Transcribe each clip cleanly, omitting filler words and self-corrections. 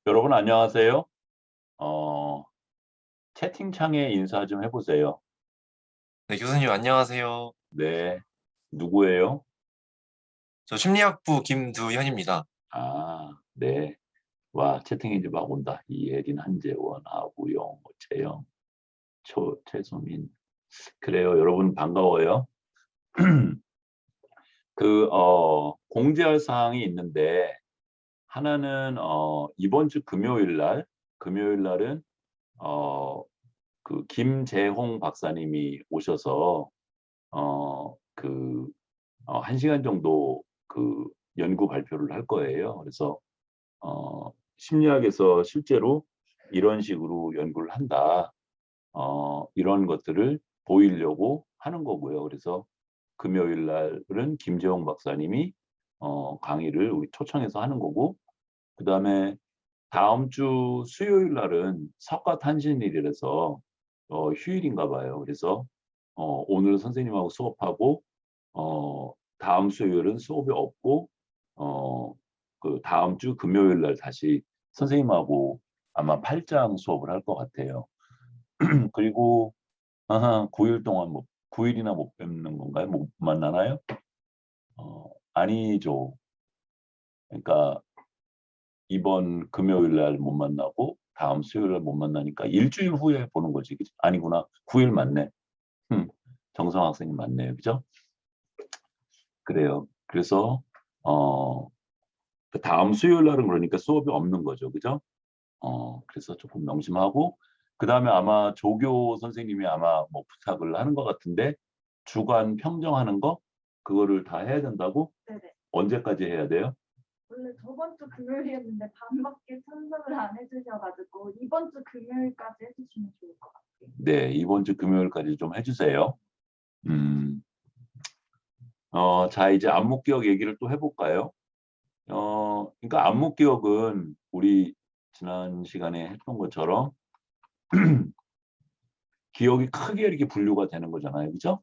여러분 안녕하세요. 어, 채팅창에 인사 좀 해보세요. 네, 교수님 안녕하세요. 네, 누구예요? 저 심리학부 김두현입니다. 네. 와, 채팅이 이제 막 온다. 이혜린, 한재원, 아구영, 최영, 최소민. 그래요, 여러분 반가워요. 공지할 사항이 있는데, 하나는, 이번 주 금요일 날은, 어, 김재홍 박사님이 오셔서, 어, 그, 1시간 정도 연구 발표를 할 거예요. 그래서 심리학에서 실제로 이런 식으로 연구를 한다. 이런 것들을 보이려고 하는 거고요. 그래서 금요일 날은 김재홍 박사님이 강의를 우리 초청해서 하는 거고, 그다음에 다음 주 수요일 날은 석가탄신일이라서 휴일인가 봐요. 그래서 오늘 선생님하고 수업하고 다음 수요일은 수업이 없고 어, 다음 주 금요일 날 다시 선생님하고 아마 8장 수업을 할 것 같아요. 그리고 9일 동안 뭐 9일이나 못 뵙는 건가요? 못 만나나요? 아니죠. 그러니까 이번 금요일 날 못 만나고 다음 수요일 날 못 만나니까 일주일 후에 보는 거지. 그치? 아니구나. 9일 맞네. 정성 학생님 맞네요. 그죠? 그래요. 그래서 어, 그 다음 수요일 날은 그러니까 수업이 없는 거죠. 그죠? 그래서 조금 명심하고 그다음에 아마 조교 선생님이 아마 뭐 부탁을 하는 것 같은데 주간 평정하는 거 그거를 다 해야 된다고? 네네. 언제까지 해야 돼요? 원래 저번 주 금요일이었는데 반밖에 참석을 안 해주셔가지고 이번 주 금요일까지 해주시면 좋을 것 같아요. 네, 이번 주 금요일까지 좀 해주세요. 음, 자, 이제 안목기억 얘기를 또 해볼까요? 그러니까 안목기억은 우리 지난 시간에 했던 것처럼 기억이 크게 이렇게 분류가 되는 거잖아요. 그죠?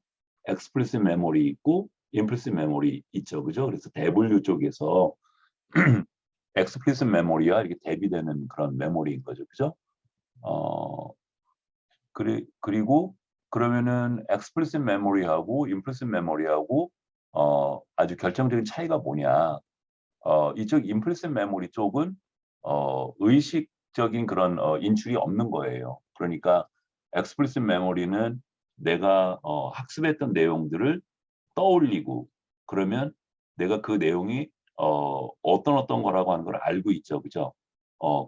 explicit memory 있고 implicit memory 있죠. 그죠? 그래서 대분류 쪽에서 explicit memory와 이렇게 대비되는 그런 메모리인 거죠. 그죠? 어, 그리고 그러면은 explicit memory하고 implicit memory하고 아주 결정적인 차이가 뭐냐? 이쪽 implicit memory 쪽은 의식적인 그런 인출이 없는 거예요. 그러니까 explicit memory는 내가 학습했던 내용들을 떠올리고 그러면 내가 그 내용이 어떤 거라고 하는 걸 알고 있죠. 그죠?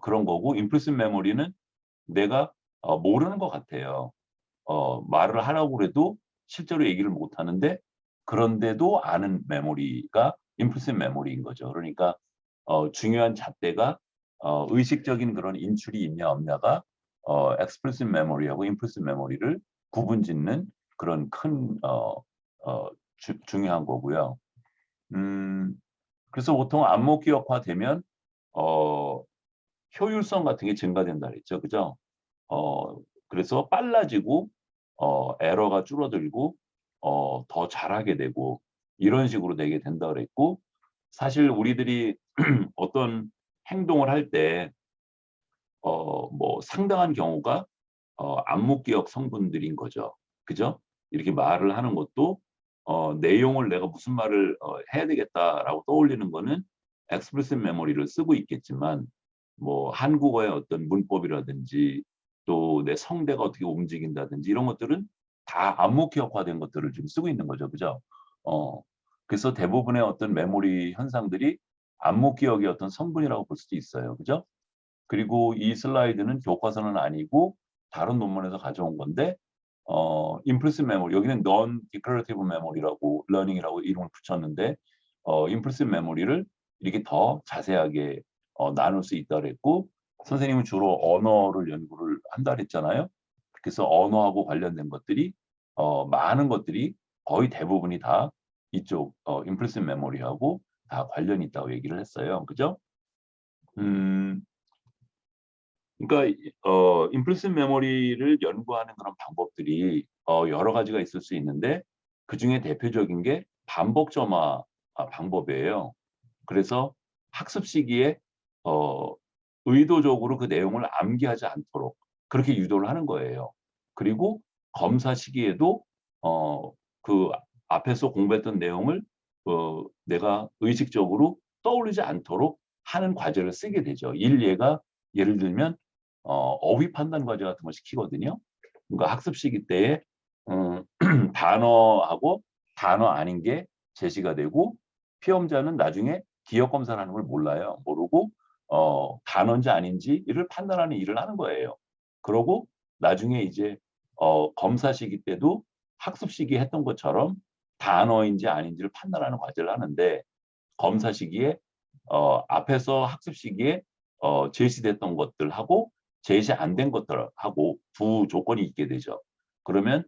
그런 거고 implicit memory는 내가 모르는 것 같아요. 말을 하라고 그래도 실제로 얘기를 못 하는데 그런데도 아는 메모리가 implicit memory인 거죠. 그러니까 중요한 잣대가 의식적인 그런 인출이 있냐 없냐가 explicit memory하고 implicit memory를 구분짓는 그런 큰 중요한 거고요. 음, 그래서 보통 안목 기억화되면 어, 효율성 같은 게 증가된다 그랬죠, 그죠? 그래서 빨라지고 에러가 줄어들고 더 잘하게 되고 이런 식으로 되게 된다 그랬고 사실 우리들이 어떤 행동을 할 때 뭐 상당한 경우가 암묵기억 성분들인 거죠. 그죠? 이렇게 말을 하는 것도 내용을 내가 무슨 말을 해야 되겠다라고 떠올리는 거는 explicit 메모리를 쓰고 있겠지만 뭐 한국어의 어떤 문법이라든지 또 내 성대가 어떻게 움직인다든지 이런 것들은 다 암묵기억화된 것들을 지금 쓰고 있는 거죠. 그죠? 어, 그래서 대부분의 어떤 메모리 현상들이 암묵기억의 어떤 성분이라고 볼 수도 있어요. 그죠? 그리고 이 슬라이드는 교과서는 아니고 다른 논문에서 가져온 건데 implicit memory 여기는 non-declarative memory라고 learning이라고 이름을 붙였는데 implicit memory를 이렇게 더 자세하게 나눌 수 있다 그랬고 선생님은 주로 언어를 연구를 한다 그랬잖아요. 그래서 언어하고 관련된 것들이 많은 것들이 거의 대부분이 다 이쪽 implicit memory하고 다 관련이 있다고 얘기를 했어요. 그죠? 음, 그러니까 임플리시트 메모리를 연구하는 그런 방법들이 여러 가지가 있을 수 있는데 그중에 대표적인 게 반복 점화 방법이에요. 그래서 학습 시기에 어, 의도적으로 그 내용을 암기하지 않도록 그렇게 유도를 하는 거예요. 그리고 검사 시기에도 그 앞에서 공부했던 내용을 내가 의식적으로 떠올리지 않도록 하는 과제를 쓰게 되죠. 예를 들면 어휘 판단 과제 같은 걸 시키거든요. 그러니까 학습 시기 때에 단어하고 단어 아닌 게 제시가 되고 피험자는 나중에 기억 검사를 하는 걸 몰라요. 모르고 단어인지 아닌지를 판단하는 일을 하는 거예요. 그러고 나중에 이제 검사 시기 때도 학습 시기에 했던 것처럼 단어인지 아닌지를 판단하는 과제를 하는데 검사 시기에 앞에서 학습 시기에 제시됐던 것들하고 제시 안 된 것들하고 두 조건이 있게 되죠. 그러면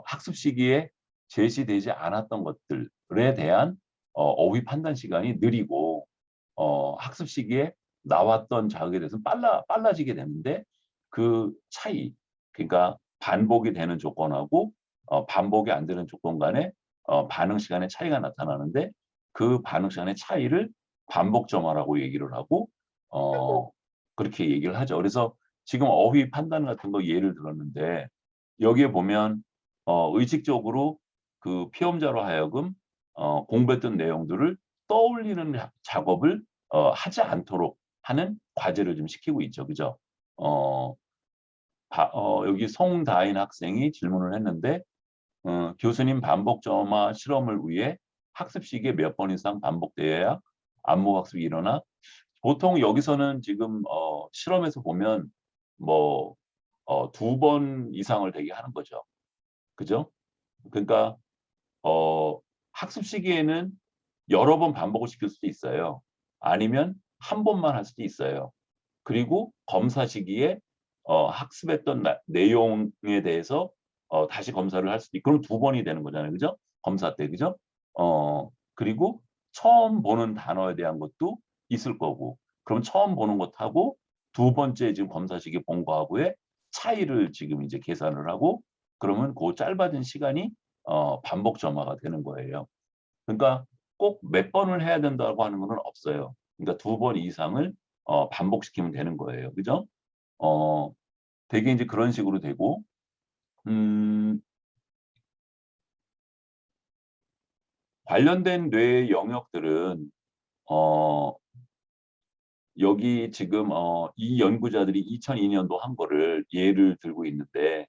학습 시기에 제시되지 않았던 것들에 대한 어휘 판단 시간이 느리고 학습 시기에 나왔던 자극에 대해서는 빨라지게 되는데 그 차이, 그러니까 반복이 되는 조건하고 반복이 안 되는 조건 간에 반응 시간의 차이가 나타나는데 그 반응 시간의 차이를 반복 점화라고 얘기를 하고 그렇게 얘기를 하죠. 그래서 지금 어휘 판단 같은 거 예를 들었는데 여기에 보면 의식적으로 그 피험자로 하여금 공부했던 내용들을 떠올리는 작업을 하지 않도록 하는 과제를 좀 시키고 있죠. 그죠? 여기 송다인 학생이 질문을 했는데 교수님 반복 점화 실험을 위해 학습 시기에 몇 번 이상 반복되어야 안목 학습이 일어나? 보통 여기서는 지금 실험에서 보면 뭐 2번 이상을 되게 하는 거죠. 그죠? 그러니까 학습 시기에는 여러 번 반복을 시킬 수도 있어요. 아니면 한 번만 할 수도 있어요. 그리고 검사 시기에 학습했던 내용에 대해서 다시 검사를 할 수도 있고 그럼 2번이 되는 거잖아요. 그죠? 검사 때. 그죠? 그리고 처음 보는 단어에 대한 것도 있을 거고 그럼 처음 보는 것하고 두 번째 지금 검사 시기 본 거하고의 차이를 지금 이제 계산을 하고 그러면 그 짧아진 시간이 반복 점화가 되는 거예요. 그러니까 꼭 몇 번을 해야 된다고 하는 건 없어요. 그러니까 2번 이상을 반복시키면 되는 거예요. 그죠? 되게 이제 그런 식으로 되고 관련된 뇌 영역들은 어, 여기 지금 이 연구자들이 2002년도 한 거를 예를 들고 있는데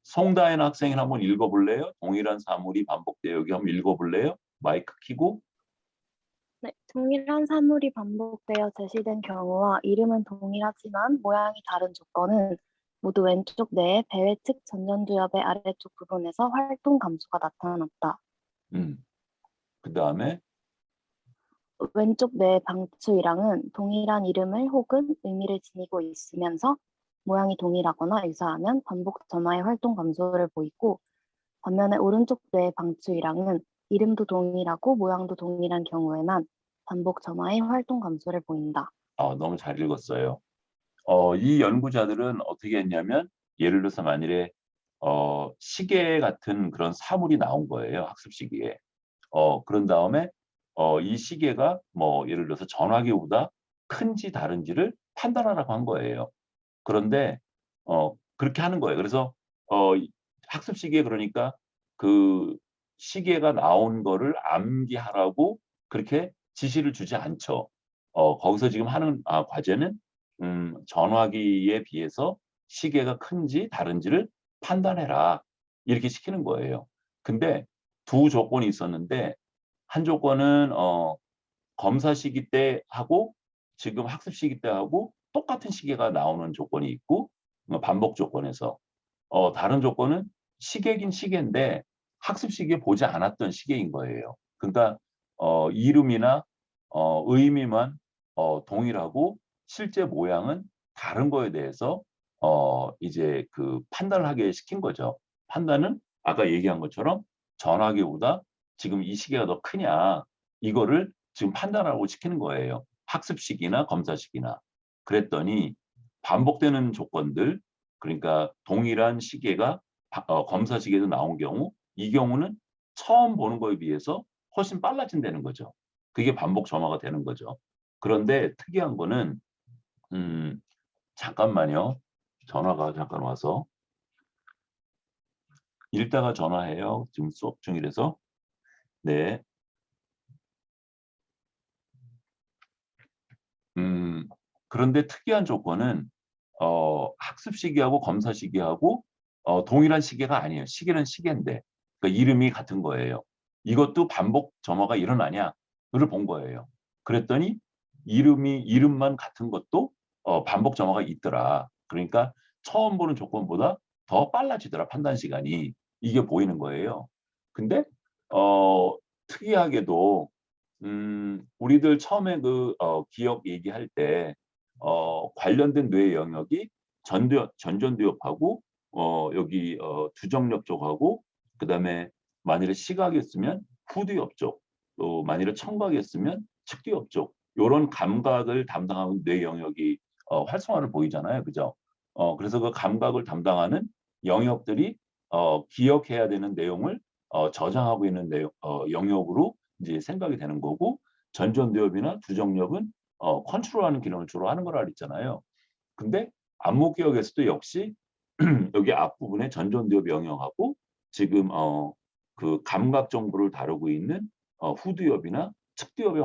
송다현 학생이 한번 읽어볼래요? 동일한 사물이 반복돼요. 여기 한번 읽어볼래요? 마이크 켜고. 네, 동일한 사물이 반복되어 제시된 경우와 이름은 동일하지만 모양이 다른 조건은 모두 왼쪽 뇌의 배회측 전전두엽의 아래쪽 부분에서 활동 감소가 나타났다. 그 다음에 왼쪽 뇌의 방추이랑은 동일한 이름을 혹은 의미를 지니고 있으면서 모양이 동일하거나 유사하면 반복 점화의 활동 감소를 보이고 반면에 오른쪽 뇌의 방추이랑은 이름도 동일하고 모양도 동일한 경우에만 반복 점화의 활동 감소를 보인다. 너무 잘 읽었어요. 이 연구자들은 어떻게 했냐면 예를 들어서 만일에 시계 같은 그런 사물이 나온 거예요. 학습 시기에. 그런 다음에 이 시계가 뭐 예를 들어서 전화기보다 큰지 다른지를 판단하라고 한 거예요. 그런데 그렇게 하는 거예요. 그래서 학습 시기에 그러니까 그 시계가 나온 거를 암기하라고 그렇게 지시를 주지 않죠. 거기서 지금 하는 과제는 전화기에 비해서 시계가 큰지 다른지를 판단해라. 이렇게 시키는 거예요. 근데 두 조건이 있었는데 한 조건은 검사 시기 때 하고 지금 학습 시기 때 하고 똑같은 시계가 나오는 조건이 있고 반복 조건에서 다른 조건은 시계긴 시계인데 학습 시기에 보지 않았던 시계인 거예요. 그러니까 이름이나 의미만 동일하고 실제 모양은 다른 거에 대해서 이제 그 판단을 하게 시킨 거죠. 판단은 아까 얘기한 것처럼 전화기보다 지금 이 시계가 더 크냐 이거를 지금 판단하고 시키는 거예요. 학습 시기나 검사 시기나. 그랬더니 반복되는 조건들 그러니까 동일한 시계가 검사 시계도 나온 경우 이 경우는 처음 보는 거에 비해서 훨씬 빨라진다는 거죠. 그게 반복 점화가 되는 거죠. 그런데 특이한 거는 잠깐만요. 전화가 잠깐 와서 읽다가 전화해요. 지금 수업 중이라서. 네. 그런데 특이한 조건은 학습 시계하고 검사 시계하고 동일한 시계가 아니에요. 시계는 시계인데 그러니까 이름이 같은 거예요. 이것도 반복 점화가 일어나냐를 본 거예요. 그랬더니 이름만 같은 것도 반복 점화가 있더라. 그러니까 처음 보는 조건보다 더 빨라지더라. 판단 시간이. 이게 보이는 거예요. 근데 특이하게도 우리들 처음에 기억 얘기할 때 관련된 뇌 영역이 전전두엽하고 여기 두정엽 쪽하고 그다음에 만일에 시각이었으면 후두엽 쪽, 또 만일에 청각이었으면 측두엽 쪽 요런 감각을 담당하는 뇌 영역이 활성화를 보이잖아요. 그죠? 그래서 그 감각을 담당하는 영역들이 기억해야 되는 내용을 저장하고 있는 영역으로 이제 생각이 되는 거고 전전두엽이나 두정엽은 컨트롤하는 기능을 주로 하는 거라 그랬잖아요. 근데 안목기억에서도 역시 여기 앞부분에 전전두엽 영역하고 지금 그 감각 정보를 다루고 있는 후두엽이나 측두엽의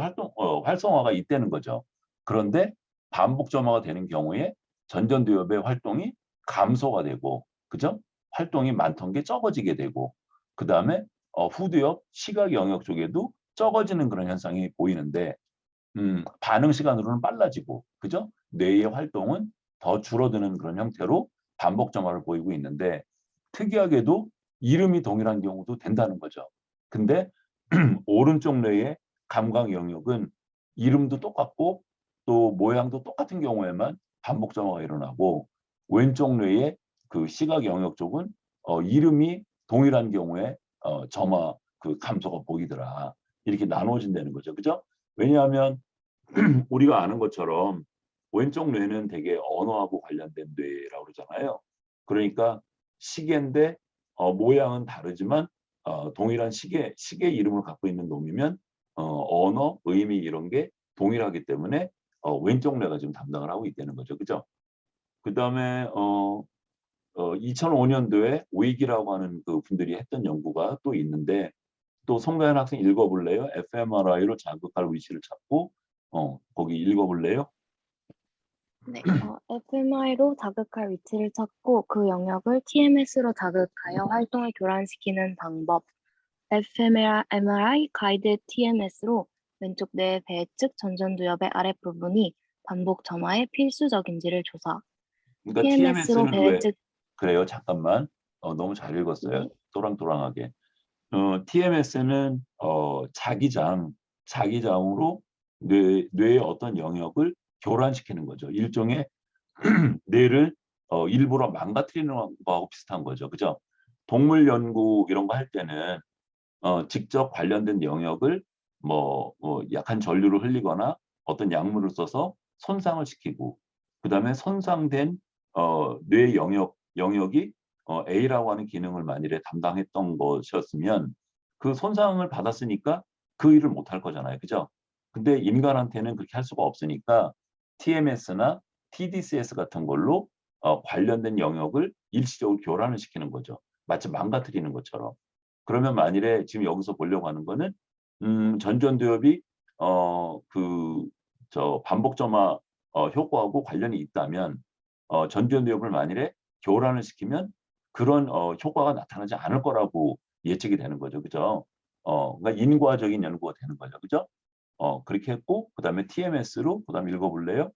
활성화가 있다는 거죠. 그런데 반복 점화가 되는 경우에 전전두엽의 활동이 감소가 되고, 그죠? 활동이 많던 게 적어지게 되고, 그 다음에 후두엽 시각 영역 쪽에도 적어지는 그런 현상이 보이는데 반응 시간으로는 빨라지고, 그죠? 뇌의 활동은 더 줄어드는 그런 형태로 반복 점화를 보이고 있는데 특이하게도 이름이 동일한 경우도 된다는 거죠. 근데 오른쪽 뇌의 감각 영역은 이름도 똑같고 또 모양도 똑같은 경우에만 반복 점화가 일어나고 왼쪽 뇌의 그 시각 영역 쪽은 이름이 동일한 경우에 점화 그 감소가 보이더라. 이렇게 나눠진다는 거죠. 그죠? 왜냐하면 우리가 아는 것처럼 왼쪽 뇌는 되게 언어하고 관련된 뇌라고 그러잖아요. 그러니까 시계인데 모양은 다르지만 동일한 시계 이름을 갖고 있는 놈이면 언어, 의미 이런 게 동일하기 때문에 왼쪽 뇌가 지금 담당을 하고 있다는 거죠. 그죠? 그다음에 2005년도에 오익이라고 하는 그 분들이 했던 연구가 또 있는데 또 송가연 학생 읽어볼래요? fMRI로 자극할 위치를 찾고 거기 읽어볼래요? 네, fMRI로 자극할 위치를 찾고 그 영역을 TMS로 자극하여 활동을 교란시키는 방법. fMRI 가이드 TMS로 왼쪽 뇌 배측 전전두엽의 아랫부분이 반복 점화에 필수적인지를 조사. 그러니까 TMS로 TMS는 왜 배측 그래요? 잠깐만. 너무 잘 읽었어요. 네, 또랑또랑하게. TMS는 자기장으로 뇌의 어떤 영역을 교란시키는 거죠. 일종의 뇌를 일부러 망가뜨리는 거하고 비슷한 거죠. 그죠? 동물 연구 이런 거 할 때는 직접 관련된 영역을 약한 전류를 흘리거나 어떤 약물을 써서 손상을 시키고 그다음에 손상된 뇌 영역이 A라고 하는 기능을 만일에 담당했던 것이었으면 그 손상을 받았으니까 그 일을 못 할 거잖아요. 그죠? 근데 인간한테는 그렇게 할 수가 없으니까 TMS나 TDCS 같은 걸로 관련된 영역을 일시적으로 교란을 시키는 거죠. 마치 망가뜨리는 것처럼. 그러면 만일에 지금 여기서 보려고 하는 거는 전전두엽이 반복 점화 효과하고 관련이 있다면 전전두엽을 만일에 교란을 시키면 그런 효과가 나타나지 않을 거라고 예측이 되는 거죠. 그죠? 그러니까 인과적인 연구가 되는 거죠. 그죠? 그렇게 했고 그다음에 TMS로 그다음에 읽어볼래요?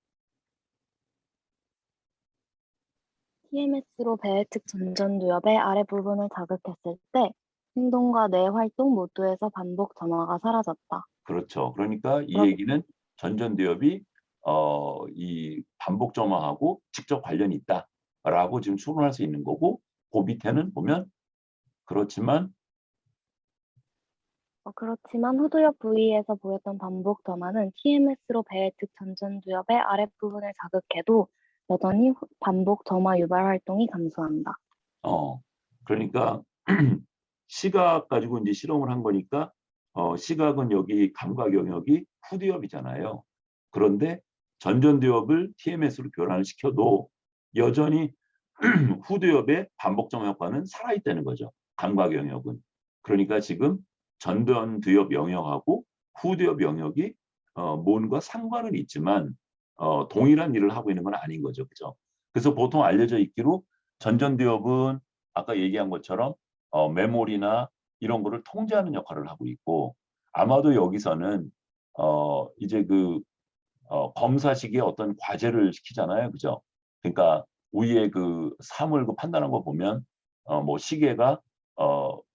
TMS로 배측 전전두엽의 아랫부분을 자극했을 때 행동과 뇌 활동 모두에서 반복 점화가 사라졌다. 그렇죠. 그러니까 이 그렇, 얘기는 전전두엽이 이 반복 점화하고 직접 관련이 있다라고 지금 추론할 수 있는 거고 그 밑에는 보면 그렇지만 그렇지만 후두엽 부위에서 보였던 반복 점화는 TMS로 배측 전전두엽의 아랫부분을 자극해도 여전히 반복 점화 유발 활동이 감소한다. 그러니까 시각 가지고 이제 실험을 한 거니까 시각은 여기 감각 영역이 후두엽이잖아요. 그런데 전전두엽을 TMS로 교란을 시켜도 여전히 후두엽의 반복점 효과는 살아있다는 거죠. 감각 영역은. 그러니까 지금 전전두엽 영역하고 후두엽 영역이 뭔가 상관은 있지만 동일한 일을 하고 있는 건 아닌 거죠. 그죠? 그래서 보통 알려져 있기로 전전두엽은 아까 얘기한 것처럼 메모리나 이런 거를 통제하는 역할을 하고 있고, 아마도 여기서는 이제 그 검사식의 어떤 과제를 시키잖아요. 그죠? 그러니까 우리의 그 사물 그 판단한 거 보면 뭐 시계가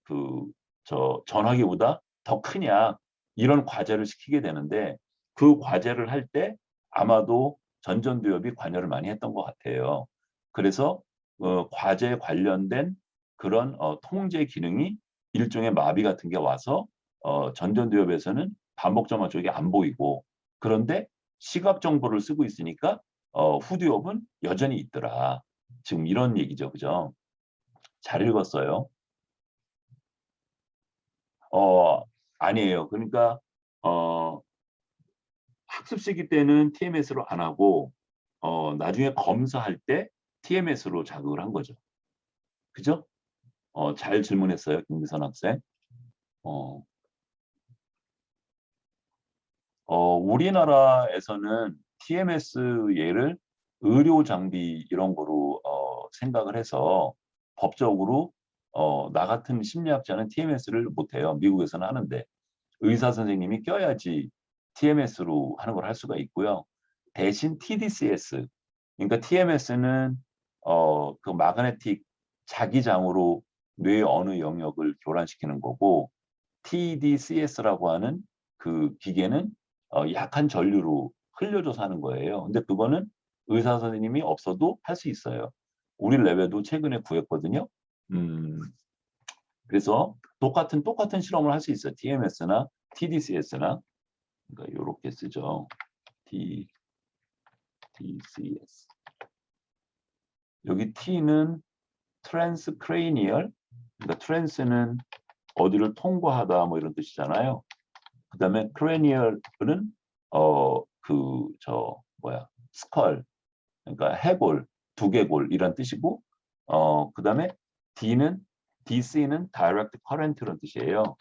그 전화기보다 더 크냐 이런 과제를 시키게 되는데, 그 과제를 할 때 아마도 전전두엽이 관여를 많이 했던 것 같아요. 그래서 과제에 관련된 그런 통제 기능이 일종의 마비 같은 게 와서 전전두엽에서는 반복점화 쪽이 안 보이고, 그런데 시각 정보를 쓰고 있으니까 후두엽은 여전히 있더라. 지금 이런 얘기죠. 그죠? 잘 읽었어요. 아니에요. 그러니까 학습 시기 때는 TMS로 안 하고 나중에 검사할 때 TMS로 자극을 한 거죠. 그죠? 잘 질문했어요, 김미선 학생. 우리나라에서는 TMS 예를 의료 장비 이런 거로 생각을 해서 법적으로 나 같은 심리학자는 TMS를 못해요. 미국에서는 하는데 의사 선생님이 껴야지 TMS로 하는 걸 할 수가 있고요. 대신 TDCS, 그러니까 TMS는 그 마그네틱 자기장으로 뇌의 어느 영역을 교란시키는 거고, TDCS라고 하는 그 기계는 약한 전류로 흘려줘서 하는 거예요. 근데 그거는 의사 선생님이 없어도 할 수 있어요. 우리 랩에도 최근에 구했거든요. 그래서 똑같은 실험을 할 수 있어요. TMS나 TDCS나. 그러니까 이렇게 쓰죠. TDCS. 여기 T는 트랜스크레이니얼. 그러니까 트랜스는 어디를 통과하다 뭐 이런 뜻이잖아요. 그다음에 크레니얼은 스컬, 그러니까 해골, 두개골 이란 뜻이고, 그다음에 DC는 Direct Current라는 뜻이에요.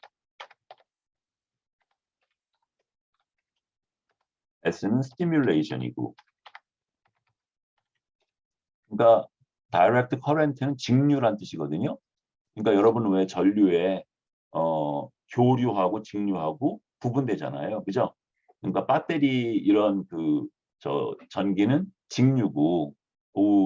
S는 Stimulation이고, 그러니까 Direct Current는 직류란 뜻이거든요. 그러니까 여러분 왜 전류에 교류하고 직류하고 구분되잖아요. 그죠? 그러니까 배터리 이런 전기는 직류고,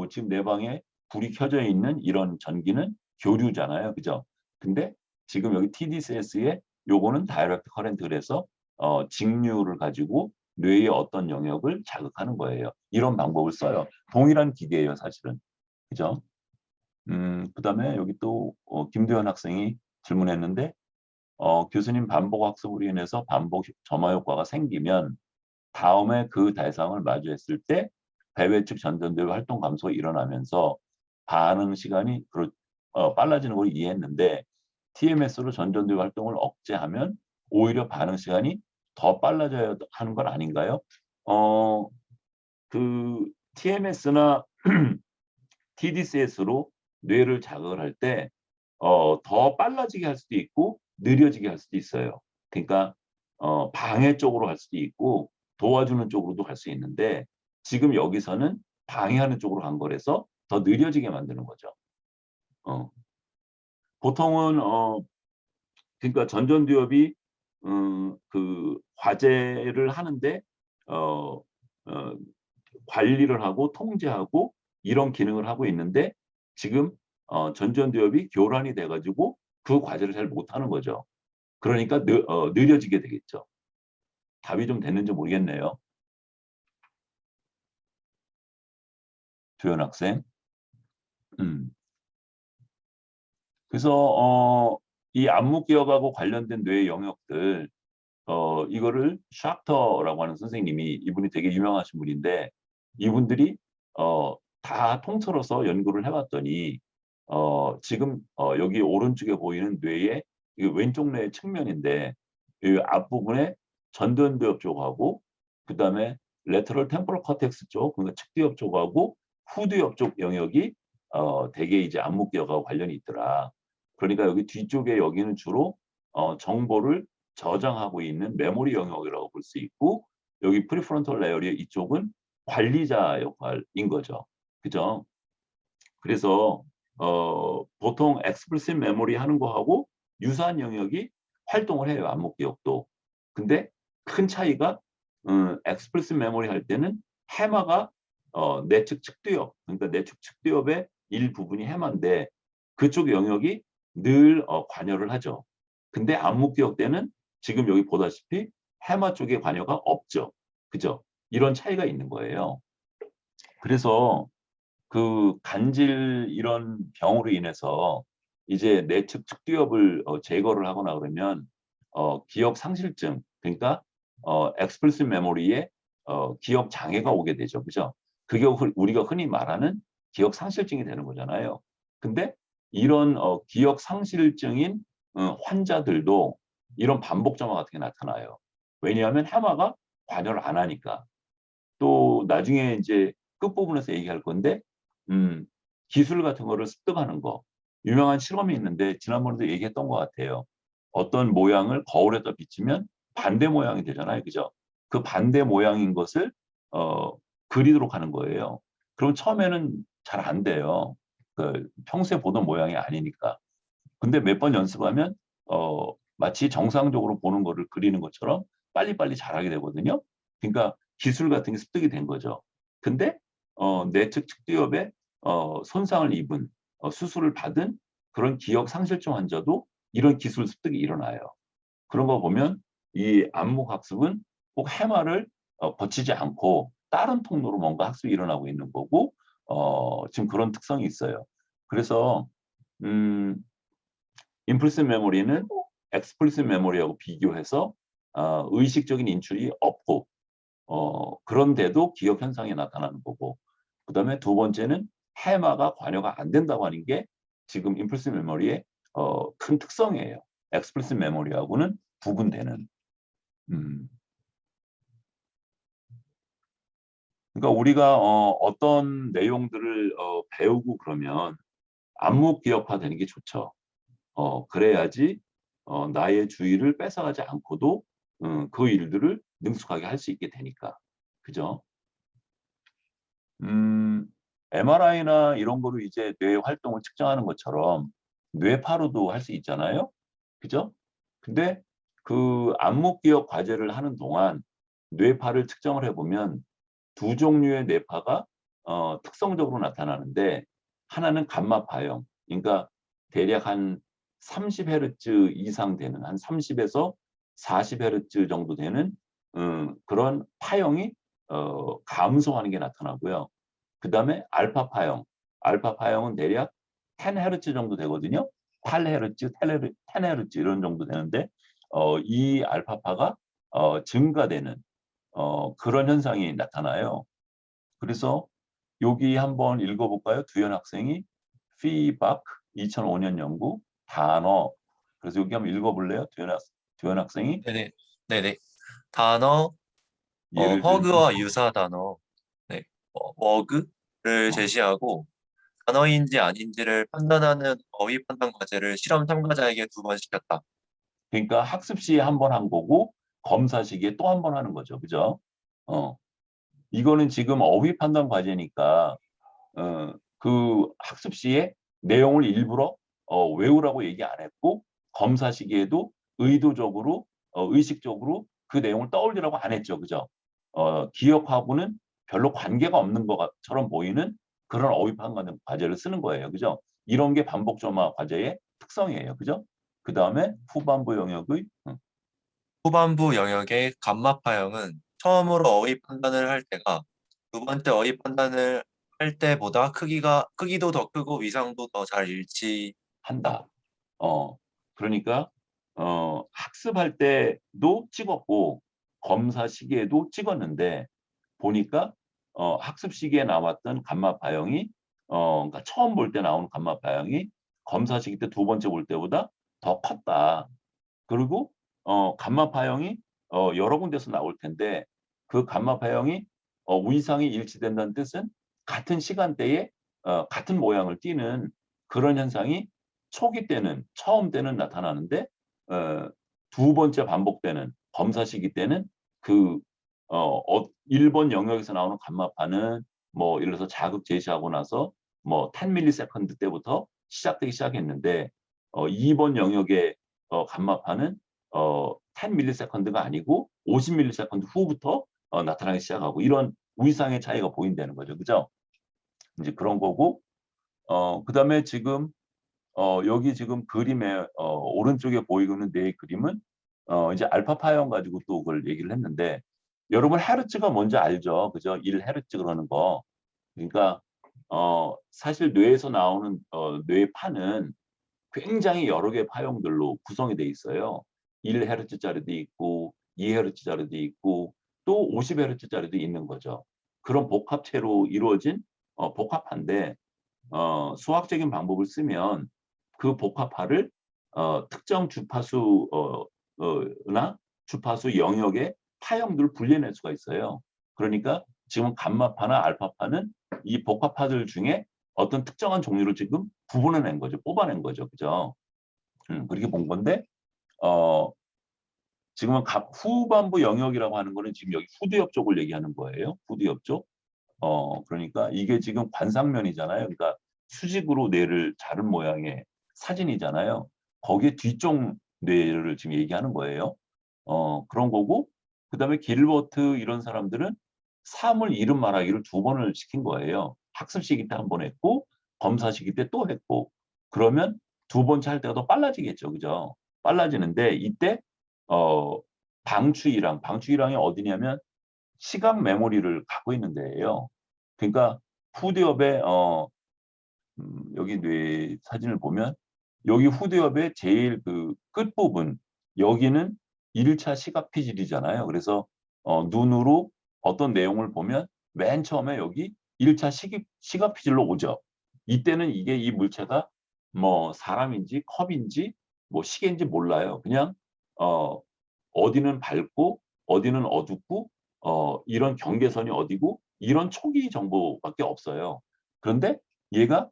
지금 내 방에 불이 켜져 있는 이런 전기는 교류잖아요. 그죠? 근데 지금 여기 TDCS에 요거는 다이렉트 커런트, 그래서 직류를 가지고 뇌의 어떤 영역을 자극하는 거예요. 이런 방법을 써요. 동일한 기계예요, 사실은. 그죠? 그다음에 여기 또 김도현 학생이 질문했는데, 교수님 반복 학습으로 인해서 반복 점화 효과가 생기면 다음에 그 대상을 마주했을 때 배외측 전전두엽 활동 감소가 일어나면서 반응 시간이 빨라지는 걸 이해했는데, TMS로 전전두엽 활동을 억제하면 오히려 반응 시간이 더 빨라져야 하는 건 아닌가요? 그 TMS나 TDCS로 뇌를 자극을 할 때 더 빨라지게 할 수도 있고 느려지게 할 수도 있어요. 그러니까 방해 쪽으로 할 수도 있고 도와주는 쪽으로도 갈 수 있는데, 지금 여기서는 방해하는 쪽으로 간 거라서 더 느려지게 만드는 거죠. 보통은 그러니까 전전두엽이 그 과제를 하는데 관리를 하고 통제하고 이런 기능을 하고 있는데, 지금 전전두엽이 교란이 돼가지고 그 과제를 잘 못하는 거죠. 그러니까 느려지게 되겠죠. 답이 좀 됐는지 모르겠네요. 조현 학생. 그래서 이 안목기억하고 관련된 뇌의 영역들, 이거를 샤크터라고 하는 선생님이, 이분이 되게 유명하신 분인데, 이분들이 다 통틀어서 연구를 해봤더니 지금 여기 오른쪽에 보이는 뇌의 왼쪽 뇌의 측면인데, 이 앞부분에 전전두엽 쪽하고 그다음에 레터럴 템포럴 코텍스 쪽, 그러니까 측두엽 쪽하고 후두엽 쪽 영역이 되게 이제 안목기억하고 관련이 있더라. 그러니까 여기 뒤쪽에 여기는 주로 정보를 저장하고 있는 메모리 영역이라고 볼 수 있고, 여기 프리프론탈 레이어의 이쪽은 관리자 역할인 거죠. 그죠? 그래서 보통 explicit memory 하는 거하고 유사한 영역이 활동을 해요. 안목기억도. 근데 큰 차이가 explicit memory 할 때는 해마가 내측 측두엽, 그러니까 내측 측두엽의 일부분이 해마인데 그쪽 영역이 늘 관여를 하죠. 근데 안목기억 때는 지금 여기 보다시피 해마 쪽에 관여가 없죠. 그죠? 이런 차이가 있는 거예요. 그래서 그 간질 이런 병으로 인해서 이제 내측 측두엽을 제거를 하거나 그러면 기억 상실증, 그러니까 explicit memory에 기억 장애가 오게 되죠. 그죠? 그게 우리가 흔히 말하는 기억 상실증이 되는 거잖아요. 근데 이런 기억 상실증인 환자들도 이런 반복 점화 같은 게 나타나요. 왜냐하면 해마가 관여를 안 하니까. 또 나중에 이제 끝부분에서 얘기할 건데 기술 같은 거를 습득하는 거. 유명한 실험이 있는데 지난번에도 얘기했던 것 같아요. 어떤 모양을 거울에다 비치면 반대 모양이 되잖아요. 그죠? 그 반대 모양인 것을 그리도록 하는 거예요. 그럼 처음에는 잘 안 돼요. 그 평소에 보던 모양이 아니니까. 근데 몇 번 연습하면 마치 정상적으로 보는 거를 그리는 것처럼 빨리빨리 잘하게 되거든요. 그러니까 기술 같은 게 습득이 된 거죠. 근데 내측 측두엽에 손상을 입은 수술을 받은 그런 기억 상실증 환자도 이런 기술 습득이 일어나요. 그런 거 보면 이 안목 학습은 꼭 해마를 거치지 않고 다른 통로로 뭔가 학습이 일어나고 있는 거고 지금 그런 특성이 있어요. 그래서 임플리시트 메모리는 엑스플리시트 메모리하고 비교해서 의식적인 인출이 없고 그런데도 기억 현상이 나타나는 거고, 그 다음에 두 번째는 해마가 관여가 안 된다고 하는 게 지금 임플리시트 메모리의 큰 특성이에요. 엑스플리시트 메모리하고는 구분되는. 그러니까 우리가 어떤 내용들을 배우고 그러면 안목 기억화되는 게 좋죠. 그래야지 나의 주의를 뺏어가지 않고도 그 일들을 능숙하게 할 수 있게 되니까. 그죠? MRI나 이런 거로 이제 뇌 활동을 측정하는 것처럼 뇌파로도 할 수 있잖아요. 그죠? 근데 그 안목 기억 과제를 하는 동안 뇌파를 측정을 해보면 두 종류의 뇌파가 특성적으로 나타나는데, 하나는 감마파형, 그러니까 대략 한 30Hz 이상 되는, 한 30에서 40Hz 정도 되는 그런 파형이 감소하는 게 나타나고요. 그 다음에 알파파형, 알파파형은 대략 10Hz 정도 되거든요. 8Hz, 10Hz 이런 정도 되는데 이 알파파가 증가되는 그런 현상이 나타나요. 그래서 여기 한번 읽어볼까요? 두현 학생이 피박 2005년 연구 단어. 그래서 여기 한번 읽어볼래요? 두현 학생이 네네. 네네. 단어, 예를 들면 허그와 유사 단어, 네. 워그를 제시하고 단어인지 아닌지를 판단하는 어휘 판단 과제를 실험 참가자에게 2번 시켰다. 그러니까 학습 시에 한 번 한 거고 검사 시기에 또 한 번 하는 거죠. 그죠? 이거는 지금 어휘 판단 과제니까 그 학습 시에 내용을 일부러 외우라고 얘기 안 했고, 검사 시기에도 의도적으로 의식적으로 그 내용을 떠올리라고 안 했죠. 그죠? 기억하고는 별로 관계가 없는 것처럼 보이는 그런 어휘 판단 과제를 쓰는 거예요. 그죠? 이런 게 반복 점화 과제의 특성이에요. 그죠? 그 다음에 후반부 영역의 후반부 영역의 감마파형은 처음으로 어휘 판단을 할 때가 두 번째 어휘 판단을 할 때보다 크기도 더 크고 위상도 더 잘 일치한다. 한다. 그러니까 학습할 때도 찍었고 검사 시기에도 찍었는데 보니까 학습 시기에 나왔던 감마 파형이 그러니까 처음 볼 때 나오는 감마 파형이 검사 시기 때 두 번째 볼 때보다 더 컸다. 그리고 감마 파형이 여러 군데서 나올 텐데 그 감마 파형이 위상이 일치된다는 뜻은 같은 시간대에 같은 모양을 띠는 그런 현상이 초기 때는 처음 때는 나타나는데 두 번째 반복되는 검사 시기 때는 그 1번 영역에서 나오는 감마파는 뭐 예를 들어서 자극 제시하고 나서 뭐 10ms 때부터 시작되기 시작했는데 2번 영역의 감마파는 10ms가 아니고 50ms 후부터 나타나기 시작하고 이런 위상의 차이가 보인다는 거죠. 그죠? 이제 그런 거고 그다음에 지금 여기 지금 그림에 오른쪽에 보이고 있는 네 그림은 이제 알파 파형 가지고 또 그걸 얘기를 했는데 여러분 헤르츠가 뭔지 알죠? 그죠? 1헤르츠 그러는 거. 그러니까 사실 뇌에서 나오는 뇌파는 굉장히 여러 개의 파형들로 구성이 돼 있어요. 1헤르츠짜리도 있고 2헤르츠짜리도 있고 또 50헤르츠짜리도 있는 거죠. 그런 복합체로 이루어진 복합파인데 수학적인 방법을 쓰면 그 복합파를 특정 주파수나 주파수 영역의 파형들을 분리해낼 수가 있어요. 그러니까 지금 감마파나 알파파는 이 복합파들 중에 어떤 특정한 종류를 지금 구분해낸 거죠. 뽑아낸 거죠. 그죠? 그렇게 본 건데 지금은 후반부 영역이라고 하는 거는 지금 여기 후두엽 쪽을 얘기하는 거예요. 후두엽 쪽. 그러니까 이게 지금 관상면이잖아요. 그러니까 수직으로 뇌를 자른 모양의 사진이잖아요. 거기에 뒤쪽 뇌를 지금 얘기하는 거예요. 그런 거고 그다음에 길버트 이런 사람들은 사물 이름 말하기를 2번을 시킨 거예요. 학습 시기 때 한 번 했고 검사 시기 때 또 했고 그러면 2번째 할 때가 더 빨라지겠죠. 그죠? 빨라지는데 이때 방추이랑이 어디냐면 시각 메모리를 갖고 있는 데예요. 그러니까 후두엽의 여기 뇌 사진을 보면 여기 후두엽의 제일 그 끝부분 여기는 1차 시각 피질이잖아요. 그래서 눈으로 어떤 내용을 보면 맨 처음에 여기 1차 시각 피질로 오죠. 이때는 이게 이 물체가 뭐 사람인지 컵인지 뭐 시계인지 몰라요. 그냥 어디는 밝고 어디는 어둡고 이런 경계선이 어디고 이런 초기 정보밖에 없어요. 그런데 얘가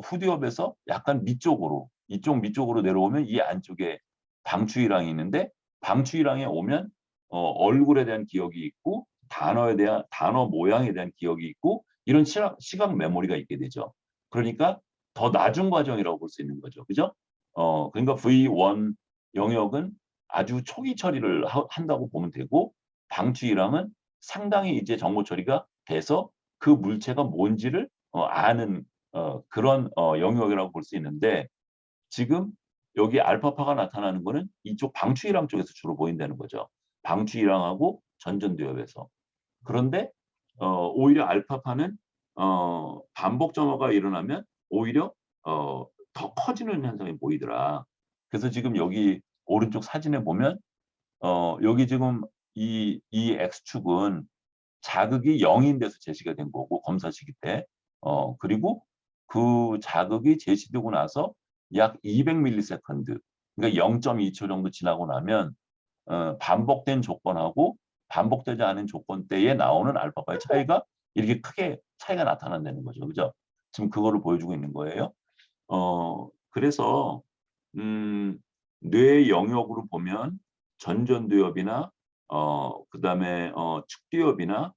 후두엽에서 약간 밑쪽으로 이쪽 밑쪽으로 내려오면 이 안쪽에 방추위랑이 있는데 방추위랑에 오면 얼굴에 대한 기억이 있고 단어 모양에 대한 기억이 있고 이런 시각 메모리가 있게 되죠. 그러니까 더 낮은 과정이라고 볼 수 있는 거죠. 그죠? 그러니까 V1 영역은 아주 초기 처리를 한다고 보면 되고 방추위랑은 상당히 이제 정보 처리가 돼서 그 물체가 뭔지를 아는 그런 영역이라고 볼 수 있는데 지금 여기 알파파가 나타나는 거는 이쪽 방추위랑 쪽에서 주로 보인다는 거죠. 방추위랑하고 전전두엽에서. 그런데 오히려 알파파는 반복 점화가 일어나면 오히려 더 커지는 현상이 보이더라. 그래서 지금 여기 오른쪽 사진에 보면 여기 지금 이 X축은 자극이 0인 데서 제시가 된 거고 검사 시기 때 그리고 그 자극이 제시되고 나서 약 200ms 그러니까 0.2초 정도 지나고 나면 반복된 조건하고 반복되지 않은 조건대에 나오는 알파파의 차이가 이렇게 크게 차이가 나타난다는 거죠. 그죠? 지금 그거를 보여주고 있는 거예요. 그래서 뇌 영역으로 보면 전전두엽이나 그다음에 측두엽이나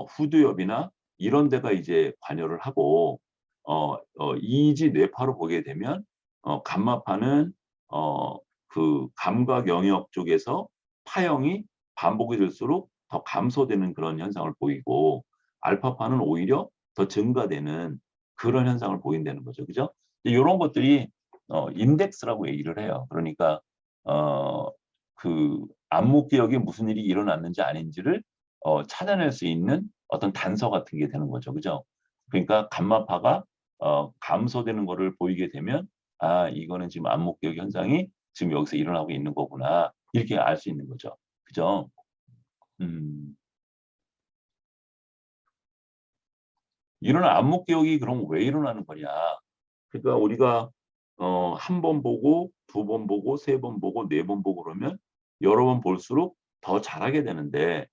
후두엽이나 이런 데가 이제 관여를 하고 이지 뇌파로 보게 되면 감마파는 그 감각 영역 쪽에서 파형이 반복이 될수록 더 감소되는 그런 현상을 보이고 알파파는 오히려 더 증가되는 그런 현상을 보인다는 거죠. 그죠? 이런 것들이 인덱스라고 얘기를 해요. 그러니까 그 안목 기억에 무슨 일이 일어났는지 아닌지를 찾아낼 수 있는 어떤 단서 같은 게 되는 거죠. 그죠? 그러니까 감마파가 감소되는 거를 보이게 되면 아, 이거는 지금 안목 기억 현상이 지금 여기서 일어나고 있는 거구나. 이렇게 알 수 있는 거죠. 그죠? 이런 안목 기억이 그럼 왜 일어나는 거냐? 그러니까 우리가 한 번 보고 2번 보고 3번 보고 4번 보고 그러면 여러 번 볼수록 더 잘하게 되는데